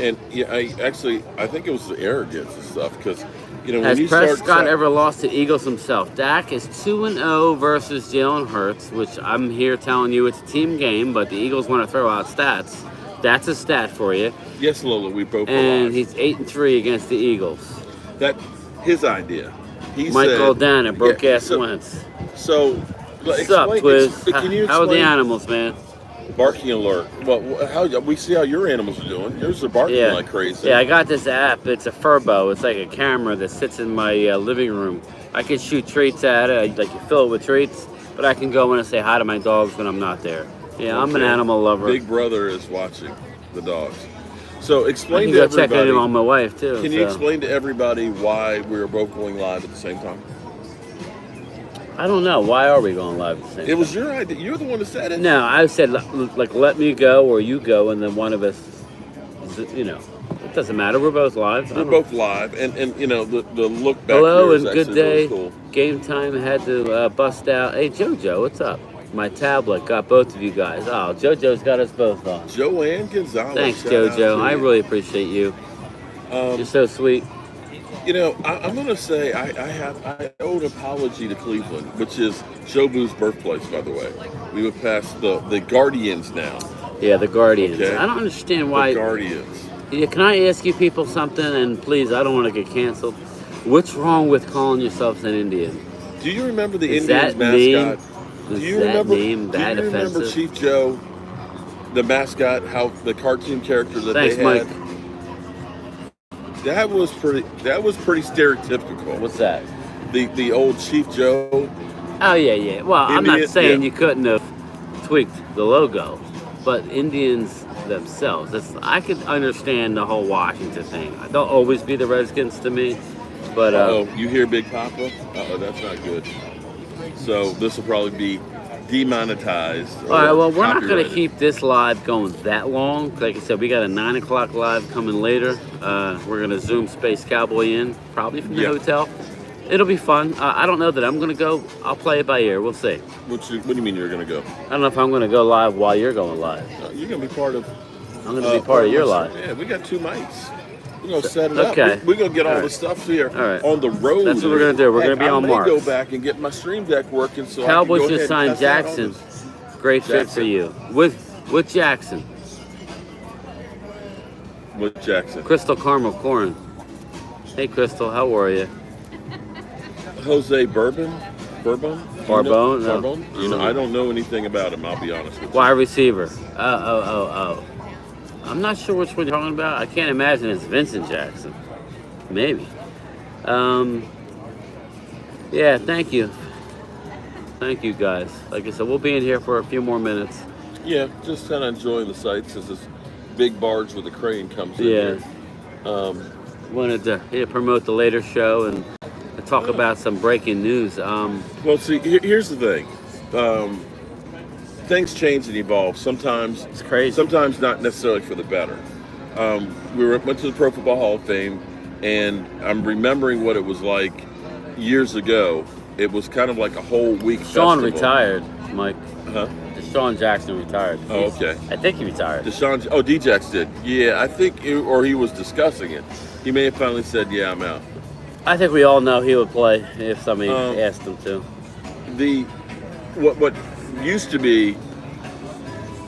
Speaker 2: And yeah, I think it was the arrogance and stuff, because when
Speaker 1: Has
Speaker 2: you
Speaker 1: Prescott ever lost to Eagles himself? Dak is 2-0 versus Jalen Hurts, which I'm here telling you it's a team game, but the Eagles want to throw out stats. That's a stat for you.
Speaker 2: Yes, Lola, we both.
Speaker 1: And he's 8-3 against the Eagles.
Speaker 2: That's his idea. He
Speaker 1: might go down and broke ass Wentz.
Speaker 2: So,
Speaker 1: what's up, Twiz? How are the animals, man?
Speaker 2: Barking alert. Well, we see how your animals are doing. Yours are barking like crazy.
Speaker 1: Yeah, I got this app. It's a Furbo. It's like a camera that sits in my living room. I can shoot treats at it. Like you fill it with treats, but I can go in and say hi to my dogs when I'm not there. Yeah, I'm an animal lover.
Speaker 2: Big brother is watching. the dogs. So
Speaker 1: I
Speaker 2: explain
Speaker 1: can
Speaker 2: to
Speaker 1: go check
Speaker 2: everybody.
Speaker 1: in on my wife too.
Speaker 2: Can you
Speaker 1: so.
Speaker 2: explain to everybody why we were both going live at the same time?
Speaker 1: I don't know. Why are we going live at the same time?
Speaker 2: It was your idea. You're the one that said it.
Speaker 1: No, I said like let me go or you go, and then one of us, you know, it doesn't matter. We're both live.
Speaker 2: We're both live, and you know the look back
Speaker 1: Hello
Speaker 2: here is
Speaker 1: and good
Speaker 2: actually really
Speaker 1: day.
Speaker 2: cool.
Speaker 1: Game time. Had to bust out. Hey JoJo, what's up? My tablet got both of you guys. Oh, JoJo's got us both on.
Speaker 2: Joanne Gonzalez.
Speaker 1: Thanks,
Speaker 2: shout out
Speaker 1: JoJo.
Speaker 2: to
Speaker 1: I
Speaker 2: you.
Speaker 1: really appreciate you. You're so sweet.
Speaker 2: You know, I'm going to say I owe an apology to Cleveland, which is Jobu's birthplace, by the way. We would pass the Guardians now.
Speaker 1: Yeah, the Guardians.
Speaker 2: Okay.
Speaker 1: I don't understand why.
Speaker 2: The Guardians.
Speaker 1: Yeah, can I ask you people something? And please, I don't want to get canceled. What's wrong with calling yourselves an Indian?
Speaker 2: Do you remember the
Speaker 1: Is
Speaker 2: Indians
Speaker 1: that
Speaker 2: mascot?
Speaker 1: name?
Speaker 2: Do you
Speaker 1: Is that
Speaker 2: remember?
Speaker 1: name that
Speaker 2: do you remember
Speaker 1: offensive?
Speaker 2: Chief Joe, the mascot, how the cartoon character that
Speaker 1: Thanks,
Speaker 2: they had?
Speaker 1: Mike.
Speaker 2: That was pretty stereotypical.
Speaker 1: What's that?
Speaker 2: The old Chief Joe.
Speaker 1: Oh yeah. Well, I'm not
Speaker 2: Indian-
Speaker 1: saying
Speaker 2: yeah.
Speaker 1: you couldn't have tweaked the logo, but Indians themselves. I could understand the whole Washington thing. They'll always be the Redskins to me, but
Speaker 2: Oh, you hear Big Papa? Uh-oh, that's not good. So this will probably be demonetized.
Speaker 1: all right. Well, we're not going to
Speaker 2: copyrighted.
Speaker 1: keep this live going that long. Like I said, we got a 9 o'clock live coming later. We're going to Zoom Space Cowboy in, probably from the
Speaker 2: Yeah.
Speaker 1: hotel. It'll be fun. I don't know that I'm going to go. I'll play it by ear. We'll see.
Speaker 2: What do you mean you're going to go?
Speaker 1: I don't know if I'm going to go live while you're going live.
Speaker 2: You're going to be part of.
Speaker 1: I'm going to be part of your live.
Speaker 2: Yeah, we got 2 mics. We're going to set it
Speaker 1: Okay.
Speaker 2: up. We're going to get all
Speaker 1: All
Speaker 2: the
Speaker 1: right.
Speaker 2: stuff here
Speaker 1: All right.
Speaker 2: on the road.
Speaker 1: That's what we're gonna do. We're gonna be on
Speaker 2: I
Speaker 1: Mars.
Speaker 2: may go back and get my stream deck working so
Speaker 1: Cowboys
Speaker 2: I can go
Speaker 1: just
Speaker 2: ahead and
Speaker 1: signed
Speaker 2: test out all
Speaker 1: Jackson.
Speaker 2: this.
Speaker 1: Great fit for
Speaker 2: Jackson.
Speaker 1: you. With Jackson.
Speaker 2: With Jackson.
Speaker 1: Crystal Caramel Corn. Hey Crystal, how are you?
Speaker 2: Jose Bourbon? Bourbon?
Speaker 1: Barbone? No.
Speaker 2: Barbone? You know, I don't know anything about him, I'll be honest with you.
Speaker 1: Wide receiver. Oh. I'm not sure which one you're talking about. I can't imagine it's Vincent Jackson. Maybe. Yeah, thank you. Thank you guys. Like I said, we'll be in here for a few more minutes.
Speaker 2: Yeah, just kind of enjoying the sights as this big barge with a crane comes in
Speaker 1: Yeah.
Speaker 2: here.
Speaker 1: Wanted to promote the later show and talk about some breaking news.
Speaker 2: Well, see, here's the thing. Things change and evolve. Sometimes
Speaker 1: It's crazy.
Speaker 2: Sometimes not necessarily for the better. Went to the Pro Football Hall of Fame, and I'm remembering what it was like years ago. It was kind of like a whole week
Speaker 1: Sean
Speaker 2: festival.
Speaker 1: retired, Mike.
Speaker 2: Huh?
Speaker 1: Deshaun Jackson retired.
Speaker 2: Oh, okay.
Speaker 1: I think he retired.
Speaker 2: Deshaun, D-Jax did. Yeah, I think, or he was discussing it. He may have finally said, yeah, I'm out.
Speaker 1: I think we all know he would play if somebody asked him to.
Speaker 2: What used to be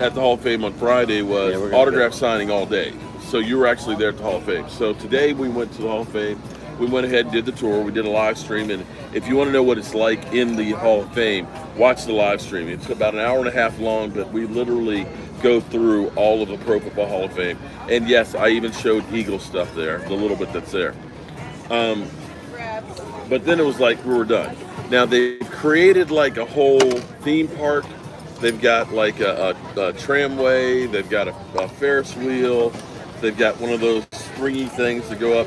Speaker 2: at the Hall of Fame on Friday was
Speaker 1: Yeah, we're gonna
Speaker 2: autograph signing all day. So you were actually there at the Hall of Fame. So today we went to the Hall of Fame. We went ahead and did the tour. We did a live stream. And if you want to know what it's like in the Hall of Fame, watch the live stream. It's about an hour and a half long, but we literally go through all of the Pro Football Hall of Fame. And yes, I even showed Eagle stuff there, the little bit that's there. But then it was like we were done. Now they've created like a whole theme park. They've got like a tramway. They've got a Ferris wheel. They've got one of those springy things to go up.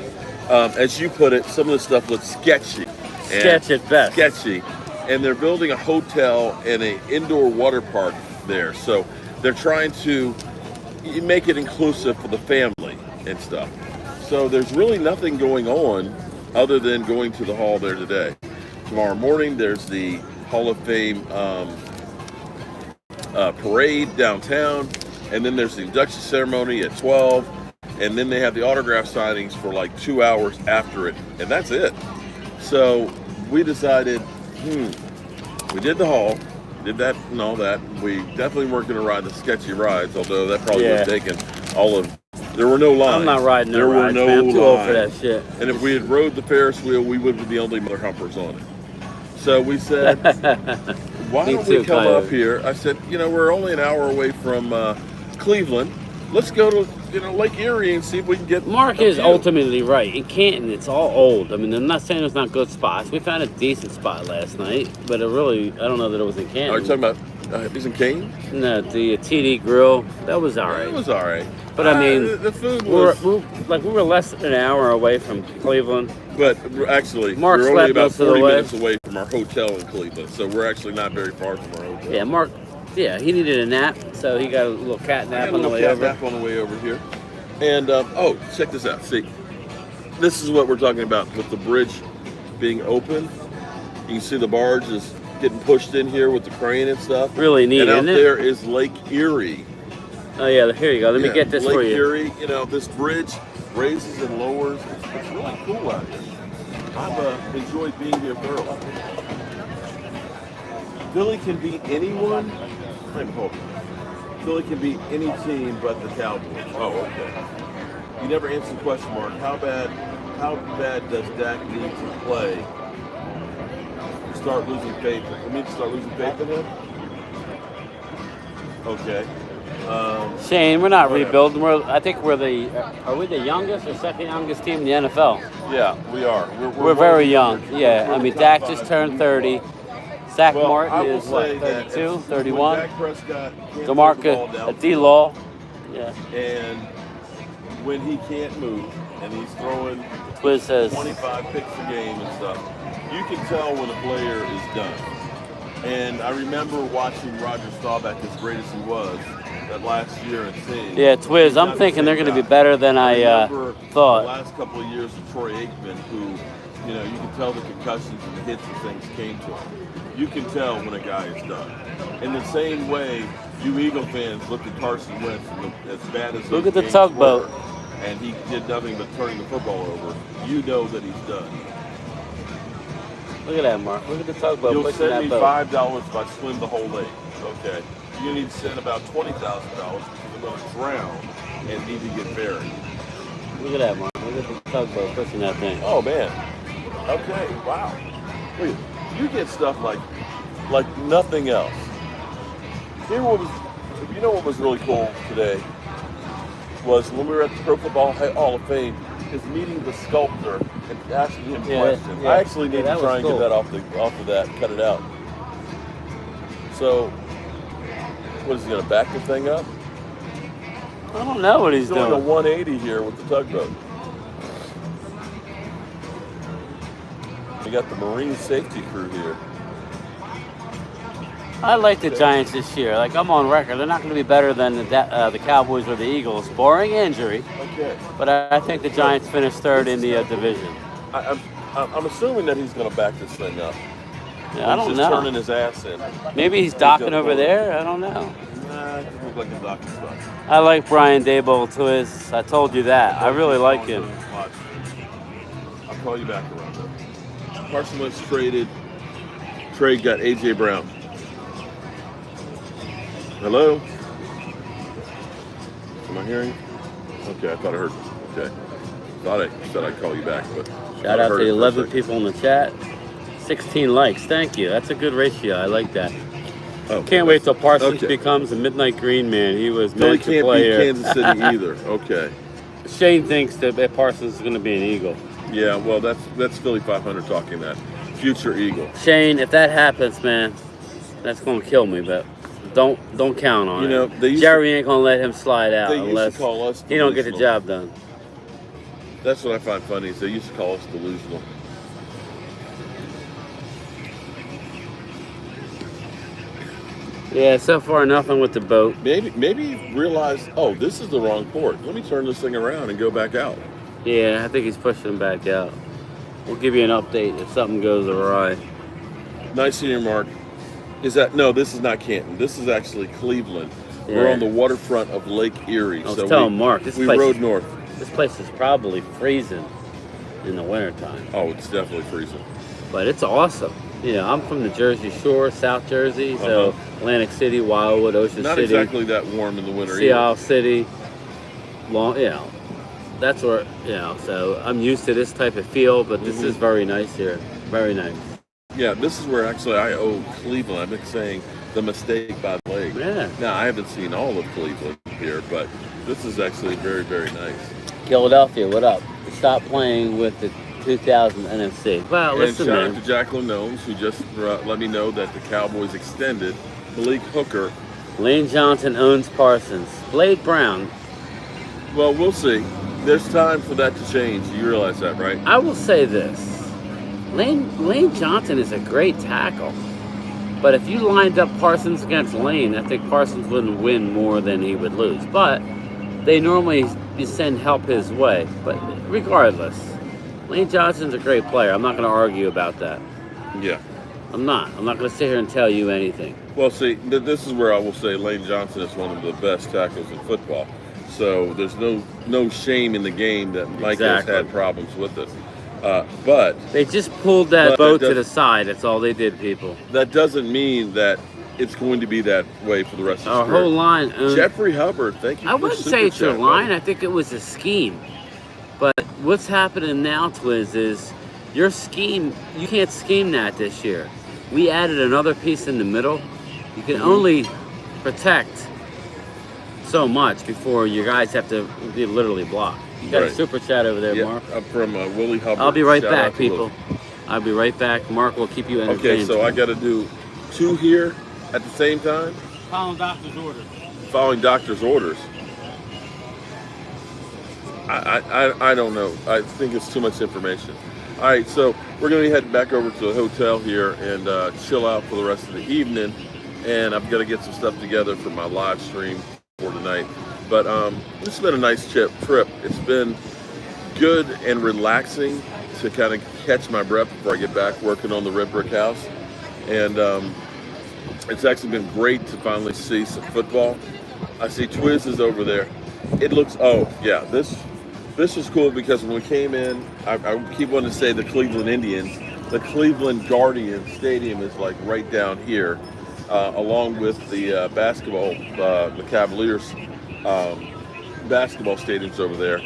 Speaker 2: As you put it, some of the stuff looks sketchy.
Speaker 1: Sketch at best.
Speaker 2: Sketchy. And they're building a hotel and an indoor water park there. So they're trying to make it inclusive for the family and stuff. So there's really nothing going on other than going to the hall there today. Tomorrow morning, there's the Hall of Fame parade downtown, and then there's the induction ceremony at 12, and then they have the autograph signings for like 2 hours after it, and that's it. So we decided, we did the hall, did that and all that. We definitely weren't going to ride the sketchy rides, although that probably would have taken all of. There were no lines.
Speaker 1: I'm not riding no
Speaker 2: There were
Speaker 1: rides,
Speaker 2: no
Speaker 1: man. I'm too old for
Speaker 2: lines.
Speaker 1: that shit.
Speaker 2: And if we had rode the Ferris wheel, we would be the only mother humpers on it. So we said, why
Speaker 1: Me
Speaker 2: don't
Speaker 1: too,
Speaker 2: we come
Speaker 1: Coyote.
Speaker 2: up here? I said, we're only an hour away from Cleveland. Let's go to Lake Erie and see if we can get.
Speaker 1: Mark
Speaker 2: a
Speaker 1: is
Speaker 2: view.
Speaker 1: ultimately right. In Canton, it's all old. I mean, I'm not saying there's not good spots. We found a decent spot last night, but I don't know that it was in
Speaker 2: Are
Speaker 1: Canton.
Speaker 2: you talking about Isn't Kane?
Speaker 1: No, the TD Grill. That was all
Speaker 2: It
Speaker 1: right.
Speaker 2: was all right.
Speaker 1: But I mean,
Speaker 2: the food was.
Speaker 1: we were less than an hour away from Cleveland.
Speaker 2: But actually,
Speaker 1: Mark
Speaker 2: we're only
Speaker 1: slept
Speaker 2: about
Speaker 1: most of the
Speaker 2: 40
Speaker 1: way.
Speaker 2: minutes away from our hotel in Cleveland, so we're actually not very far from our hotel.
Speaker 1: Yeah, Mark. Yeah, he needed a nap, so he got a little cat nap on the way over.
Speaker 2: Nap on the way over here. And oh, check this out. See, this is what we're talking about with the bridge being open. You can see the barge is getting pushed in here with the crane and stuff.
Speaker 1: Really neat,
Speaker 2: and out
Speaker 1: isn't it?
Speaker 2: there is Lake Erie.
Speaker 1: Oh yeah, here you go. Let me get this
Speaker 2: Lake
Speaker 1: for you.
Speaker 2: Erie, you know, this bridge raises and lowers. It's really cool out here. I've enjoyed being here thoroughly. Philly can beat anyone. Philly can beat any team but the Cowboys. Oh, okay. You never answered the question, Mark. How bad does Dak need to play to start losing faith? I mean, to start losing faith in him? Okay.
Speaker 1: Shane, we're not rebuilding. I think are we the youngest or second youngest team in the NFL?
Speaker 2: Yeah, we are.
Speaker 1: We're very young. Yeah, I mean, Dak just turned 30. Zach Martin is what, 32, 31?
Speaker 2: Dak Prescott can't
Speaker 1: DeMarcus, D-Law. Yeah.
Speaker 2: And when he can't move and he's throwing
Speaker 1: Twiz says
Speaker 2: 25 picks a game and stuff, you can tell when a player is done. And I remember watching Roger Staubach, as great as he was, that last year and seeing.
Speaker 1: Yeah, Twiz, I'm thinking they're going to be better than I thought.
Speaker 2: The last couple of years of Troy Aikman, who, you know, you can tell the concussions and the hits and things came to him. You can tell when a guy is done. In the same way, you Eagle fans looked at Carson Wentz as bad as
Speaker 1: look at the tugboat,
Speaker 2: and he did nothing but turning the football over. You know that he's done.
Speaker 1: Look at that, Mark. Look at the tugboat.
Speaker 2: You'll
Speaker 1: pushing
Speaker 2: send
Speaker 1: that
Speaker 2: me
Speaker 1: boat.
Speaker 2: $5 if I swim the whole lake. Okay. You need to send about $20,000 because I'm going to drown and need to get buried.
Speaker 1: Look at that, Mark. Look at the tugboat pushing that thing.
Speaker 2: Oh man. Okay. Wow. Look, you get stuff like nothing else. You know what was really cool today was when we were at the Pro Football Hall of Fame, is meeting the sculptor and asking him questions.
Speaker 1: Yeah.
Speaker 2: I actually need to try and
Speaker 1: cool.
Speaker 2: get that off of that, cut it out. So, what is he going to back the thing up?
Speaker 1: I don't know what he's
Speaker 2: doing.
Speaker 1: doing.
Speaker 2: A 180 here with the tugboat. We got the Marine safety crew here.
Speaker 1: I like the Giants this year. Like, I'm on record. They're not going to be better than the Cowboys or the Eagles, barring injury.
Speaker 2: Okay.
Speaker 1: But I think the Giants finished third in the division.
Speaker 2: I'm assuming that he's going to back this thing up.
Speaker 1: Yeah, I don't
Speaker 2: He's
Speaker 1: know.
Speaker 2: just turning his ass in.
Speaker 1: Maybe he's docking over there. I don't know.
Speaker 2: Nah, it doesn't look like a docking spot.
Speaker 1: I like Brian Daboll to his. I told you that. I really like him.
Speaker 2: Watch. I'll call you back around there. Carson Wentz traded. Trade got A.J. Brown. Hello? Am I hearing? Okay, I thought I heard. Okay. Thought I said I'd call you back, but.
Speaker 1: Shout out to 11 people in the chat. 16 likes. Thank you. That's a good ratio. I like that.
Speaker 2: Oh,
Speaker 1: can't wait till Parsons becomes a Midnight Green Man. He was meant to play here.
Speaker 2: Can't beat Kansas City either. Okay.
Speaker 1: Shane thinks that Parsons is going to be an Eagle.
Speaker 2: Yeah, well, that's Philly 500 talking that. Future Eagle.
Speaker 1: Shane, if that happens, man, that's going to kill me, but don't count on it.
Speaker 2: You know,
Speaker 1: Jerry ain't going to let him slide out
Speaker 2: they used
Speaker 1: unless
Speaker 2: to call us
Speaker 1: he don't get the job done.
Speaker 2: That's what I find funny is they used to call us delusional.
Speaker 1: Yeah, so far nothing with the boat.
Speaker 2: Maybe you realize, oh, this is the wrong port. Let me turn this thing around and go back out.
Speaker 1: Yeah, I think he's pushing him back out. We'll give you an update if something goes awry.
Speaker 2: Nice senior Mark. No, this is not Canton. This is actually Cleveland.
Speaker 1: Yeah.
Speaker 2: We're on the waterfront of Lake Erie.
Speaker 1: I was telling Mark,
Speaker 2: we rode north.
Speaker 1: This place is probably freezing in the wintertime.
Speaker 2: Oh, it's definitely freezing.
Speaker 1: But it's awesome. You know, I'm from the Jersey Shore, South Jersey, so Atlantic City, Wildwood, Ocean
Speaker 2: Not
Speaker 1: City.
Speaker 2: Not exactly that warm in the winter
Speaker 1: Sea Isle City, that's where, so I'm used to this type of feel, but this is very nice here. Very nice.
Speaker 2: Yeah, this is where actually I owe Cleveland. I've been saying the mistake by the lake.
Speaker 1: Yeah.
Speaker 2: Now, I haven't seen all of Cleveland here, but this is actually very, very nice.
Speaker 1: Philadelphia, what up? Stop playing with the 2000 NFC. Well, listen,
Speaker 2: and shout
Speaker 1: man.
Speaker 2: out to Jacqueline Gnomes, who just let me know that the Cowboys extended Malik Hooker.
Speaker 1: Lane Johnson owns Parsons. Blade Brown.
Speaker 2: Well, we'll see. There's time for that to change. You realize that, right?
Speaker 1: I will say this. Lane Johnson is a great tackle. But if you lined up Parsons against Lane, I think Parsons wouldn't win more than he would lose. But they normally send help his way. But regardless, Lane Johnson's a great player. I'm not going to argue about that.
Speaker 2: Yeah.
Speaker 1: I'm not going to sit here and tell you anything.
Speaker 2: Well, see, this is where I will say Lane Johnson is one of the best tackles in football. So there's no shame in the game that Mike has had problems with it. But
Speaker 1: they just pulled that boat to the side. That's all they did, people.
Speaker 2: That doesn't mean that it's going to be that way for the rest of the
Speaker 1: Our whole line.
Speaker 2: Jeffrey Hubbard, thank you.
Speaker 1: I wouldn't say it's your line. I think it was a scheme. But what's happening now, Twiz, is your scheme. You can't scheme that this year. We added another piece in the middle. You can only protect so much before your guys have to literally block. You got a super chat over there, Mark.
Speaker 2: From Willie Hubbard.
Speaker 1: I'll be right back, people. I'll be right back. Mark will keep you entertained.
Speaker 2: Okay, so I got to do 2 here at the same time?
Speaker 1: Following doctor's orders.
Speaker 2: Following doctor's orders. I don't know. I think it's too much information. All right, so we're going to be heading back over to the hotel here and chill out for the rest of the evening. And I've got to get some stuff together for my live stream for tonight. But it's been a nice trip. It's been good and relaxing to kind of catch my breath before I get back working on the red brick house. And it's actually been great to finally see some football. I see Twiz is over there. It looks, oh yeah, this is cool because when we came in, I keep wanting to say the Cleveland Indians. The Cleveland Guardians Stadium is like right down here, along with the basketball, the Cavaliers basketball stadiums over there.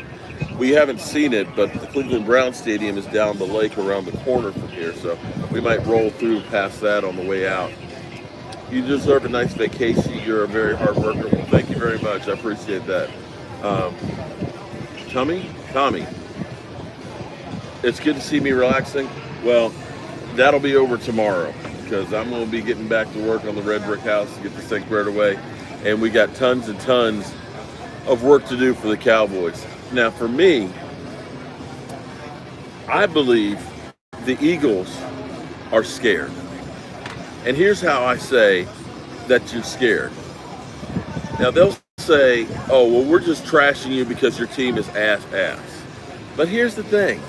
Speaker 2: We haven't seen it, but the Cleveland Brown Stadium is down the lake around the corner from here, so we might roll through past that on the way out. You deserve a nice vacation. You're a very hard worker. Well, thank you very much. I appreciate that. Tommy, it's good to see me relaxing. Well, that'll be over tomorrow because I'm going to be getting back to work on the red brick house to get this thing squared away. And we got tons and tons of work to do for the Cowboys. Now, for me, I believe the Eagles are scared. And here's how I say that you're scared. Now, they'll say, oh, well, we're just trashing you because your team is ass. But here's the thing.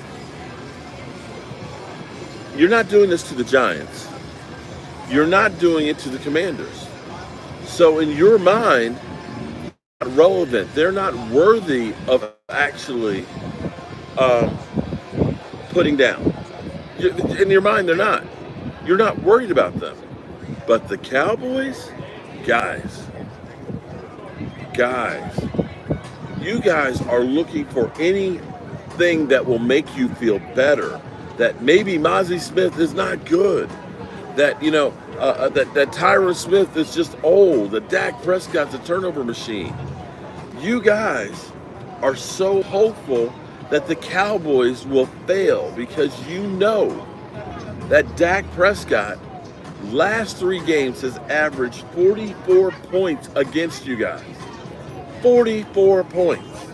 Speaker 2: You're not doing this to the Giants. You're not doing it to the Commanders. So in your mind, they're not relevant. They're not worthy of actually putting down. In your mind, they're not. You're not worried about them. But the Cowboys, guys, you guys are looking for anything that will make you feel better. That maybe Mozzie Smith is not good. That, that Tyron Smith is just old. That Dak Prescott's a turnover machine. You guys are so hopeful that the Cowboys will fail because you know that Dak Prescott last 3 games has averaged 44 points against you guys. 44 points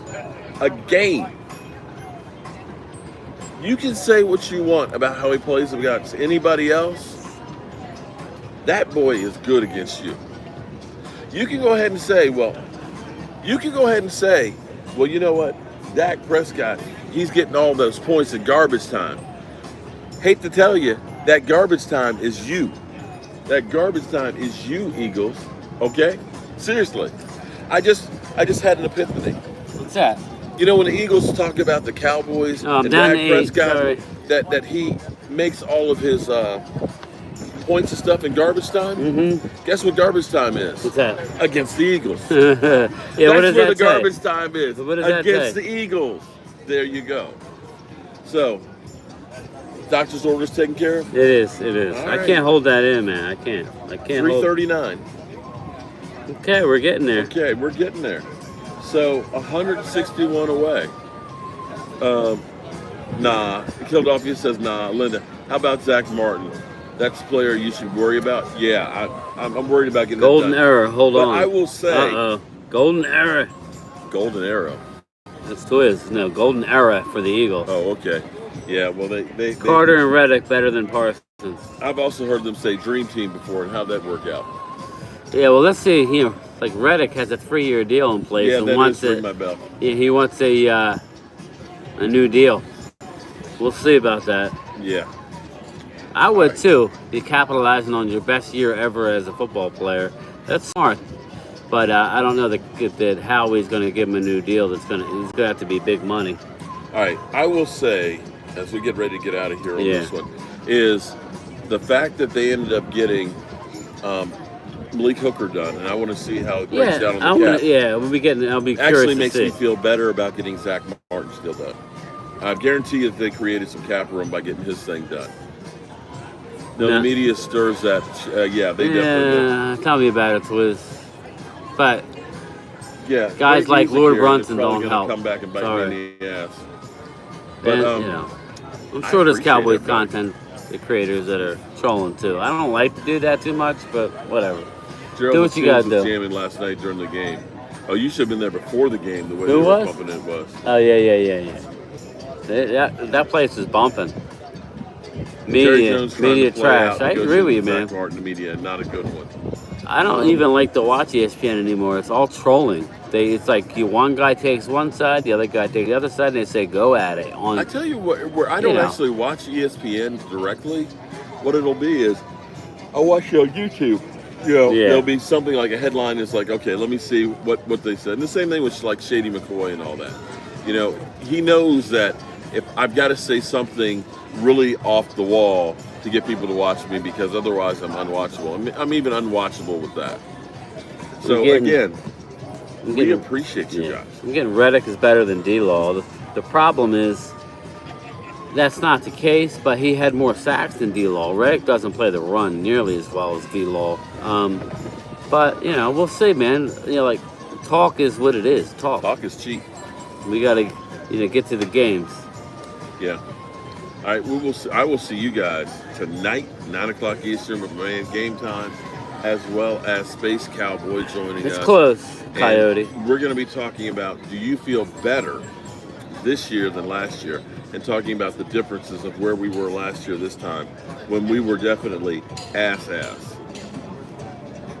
Speaker 2: a game. You can say what you want about how he plays against anybody else. That boy is good against you. You can go ahead and say, well, you know what? Dak Prescott, he's getting all those points in garbage time. Hate to tell you, that garbage time is you. That garbage time is you, Eagles. Okay? Seriously. I just had an epiphany.
Speaker 1: What's that?
Speaker 2: You know, when the Eagles talk about the Cowboys and Dak Prescott, that he makes all of his points and stuff in garbage time, guess what garbage time is?
Speaker 1: What's that?
Speaker 2: Against the Eagles.
Speaker 1: Yeah,
Speaker 2: That's where the garbage time is.
Speaker 1: What does that
Speaker 2: against
Speaker 1: say?
Speaker 2: The Eagles. There you go. So, doctor's orders taken care of?
Speaker 1: It is.
Speaker 2: Right.
Speaker 1: I can't hold that in, man. I can't
Speaker 2: 339.
Speaker 1: Okay, we're getting there.
Speaker 2: Okay, we're getting there. So 161 away. Philadelphia says nah. Linda, how about Zach Martin? That's the player you should worry about. Yeah, I'm worried about getting
Speaker 1: Golden
Speaker 2: that done.
Speaker 1: Era. Hold
Speaker 2: But
Speaker 1: on.
Speaker 2: I will say,
Speaker 1: Uh-oh. Golden Era.
Speaker 2: Golden Arrow.
Speaker 1: That's Twiz. No, Golden Era for the Eagles.
Speaker 2: Oh, okay. Yeah, well, they
Speaker 1: Carter and Reddick better than Parsons.
Speaker 2: I've also heard them say Dream Team before, and how'd that work out?
Speaker 1: Yeah, well, let's see. You know, like Reddick has a 3-year deal in place.
Speaker 2: Yeah,
Speaker 1: and
Speaker 2: that
Speaker 1: wants
Speaker 2: is ring my bell.
Speaker 1: Yeah, he wants a new deal. We'll see about that.
Speaker 2: Yeah.
Speaker 1: I would too. Be capitalizing on your best year ever as a football player. That's smart. But I don't know that Howie's going to give him a new deal. He's going to have to be big money.
Speaker 2: All right. I will say, as we get ready to get out of here on
Speaker 1: Yeah.
Speaker 2: this one, is the fact that they ended up getting Malik Hooker done, and I want to see how it breaks down on the cap.
Speaker 1: We'll be getting. I'll be curious
Speaker 2: Actually
Speaker 1: to
Speaker 2: makes
Speaker 1: see.
Speaker 2: me feel better about getting Zach Martin still done. I guarantee you that they created some cap room by getting his thing done. No, the media stirs that. Yeah, they definitely do.
Speaker 1: Tell me about it, Twiz. But
Speaker 2: Yeah,
Speaker 1: guys
Speaker 2: Greg
Speaker 1: like
Speaker 2: Easy
Speaker 1: Lord
Speaker 2: here
Speaker 1: Brunson
Speaker 2: is probably
Speaker 1: don't
Speaker 2: gonna
Speaker 1: help.
Speaker 2: come back and bite
Speaker 1: Sorry.
Speaker 2: me in the ass. But
Speaker 1: and, you know, I'm sure there's
Speaker 2: appreciate
Speaker 1: Cowboys
Speaker 2: it, man.
Speaker 1: content creators that are trolling too. I don't like to do that too much, but whatever.
Speaker 2: Gerald
Speaker 1: Do what you
Speaker 2: Sims
Speaker 1: gotta
Speaker 2: was
Speaker 1: do.
Speaker 2: jamming last night during the game. Oh, you should have been there before the game. The way
Speaker 1: Who
Speaker 2: they were
Speaker 1: was?
Speaker 2: pumping it was.
Speaker 1: Oh yeah. That place is bumping.
Speaker 2: Jerry Jones trying
Speaker 1: Media
Speaker 2: to play
Speaker 1: trash.
Speaker 2: out
Speaker 1: I
Speaker 2: and
Speaker 1: agree with you,
Speaker 2: negotiate with
Speaker 1: man.
Speaker 2: Zach Martin, the media, not a good one.
Speaker 1: I don't even like to watch ESPN anymore. It's all trolling. It's like one guy takes one side, the other guy takes the other side, and they say go at it.
Speaker 2: I tell you what, where I don't actually watch ESPN directly, what it'll be is I'll watch it on YouTube. You know, there'll be something like a headline is like, okay, let me see what they said. And the same thing with like Shady McCoy and all that. You know, he knows that if I've got to say something really off the wall to get people to watch me, because otherwise I'm unwatchable. I'm even unwatchable with that. So we appreciate you guys.
Speaker 1: I'm getting Reddick is better than D-Law. The problem is that's not the case, but he had more sacks than D-Law. Reddick doesn't play the run nearly as well as D-Law. But, you know, we'll see, man. You know, like, talk is what it is.
Speaker 2: Talk is cheap.
Speaker 1: We got to, you know, get to the games.
Speaker 2: Yeah. All right, I will see you guys tonight, 9 o'clock Eastern, with man Game Time, as well as Space Cowboy joining us.
Speaker 1: It's close, Coyote.
Speaker 2: And we're going to be talking about, do you feel better this year than last year? And talking about the differences of where we were last year this time, when we were definitely ass.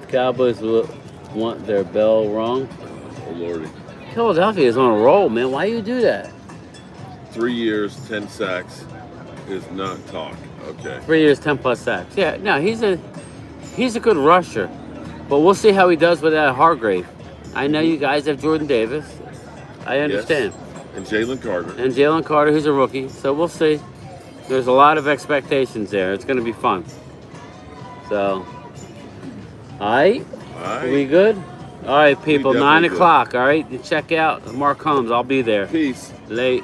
Speaker 1: Cowboys will want their bell rung.
Speaker 2: Oh, Lordy.
Speaker 1: Philadelphia is on a roll, man. Why you do that?
Speaker 2: 3 years, 10 sacks is not talk. Okay.
Speaker 1: 3 years, 10+ sacks. Yeah, no, he's a good rusher. But we'll see how he does with that Hargrave. I know you guys have Jordan Davis. I understand.
Speaker 2: Yes. And Jalen
Speaker 1: Carter, who's a rookie. So we'll see. There's a lot of expectations there. It's going to be fun. So, all right. We good? All right, people. 9 o'clock. All right. Check out Mark Holmes. I'll be there.
Speaker 2: Peace.
Speaker 1: Late.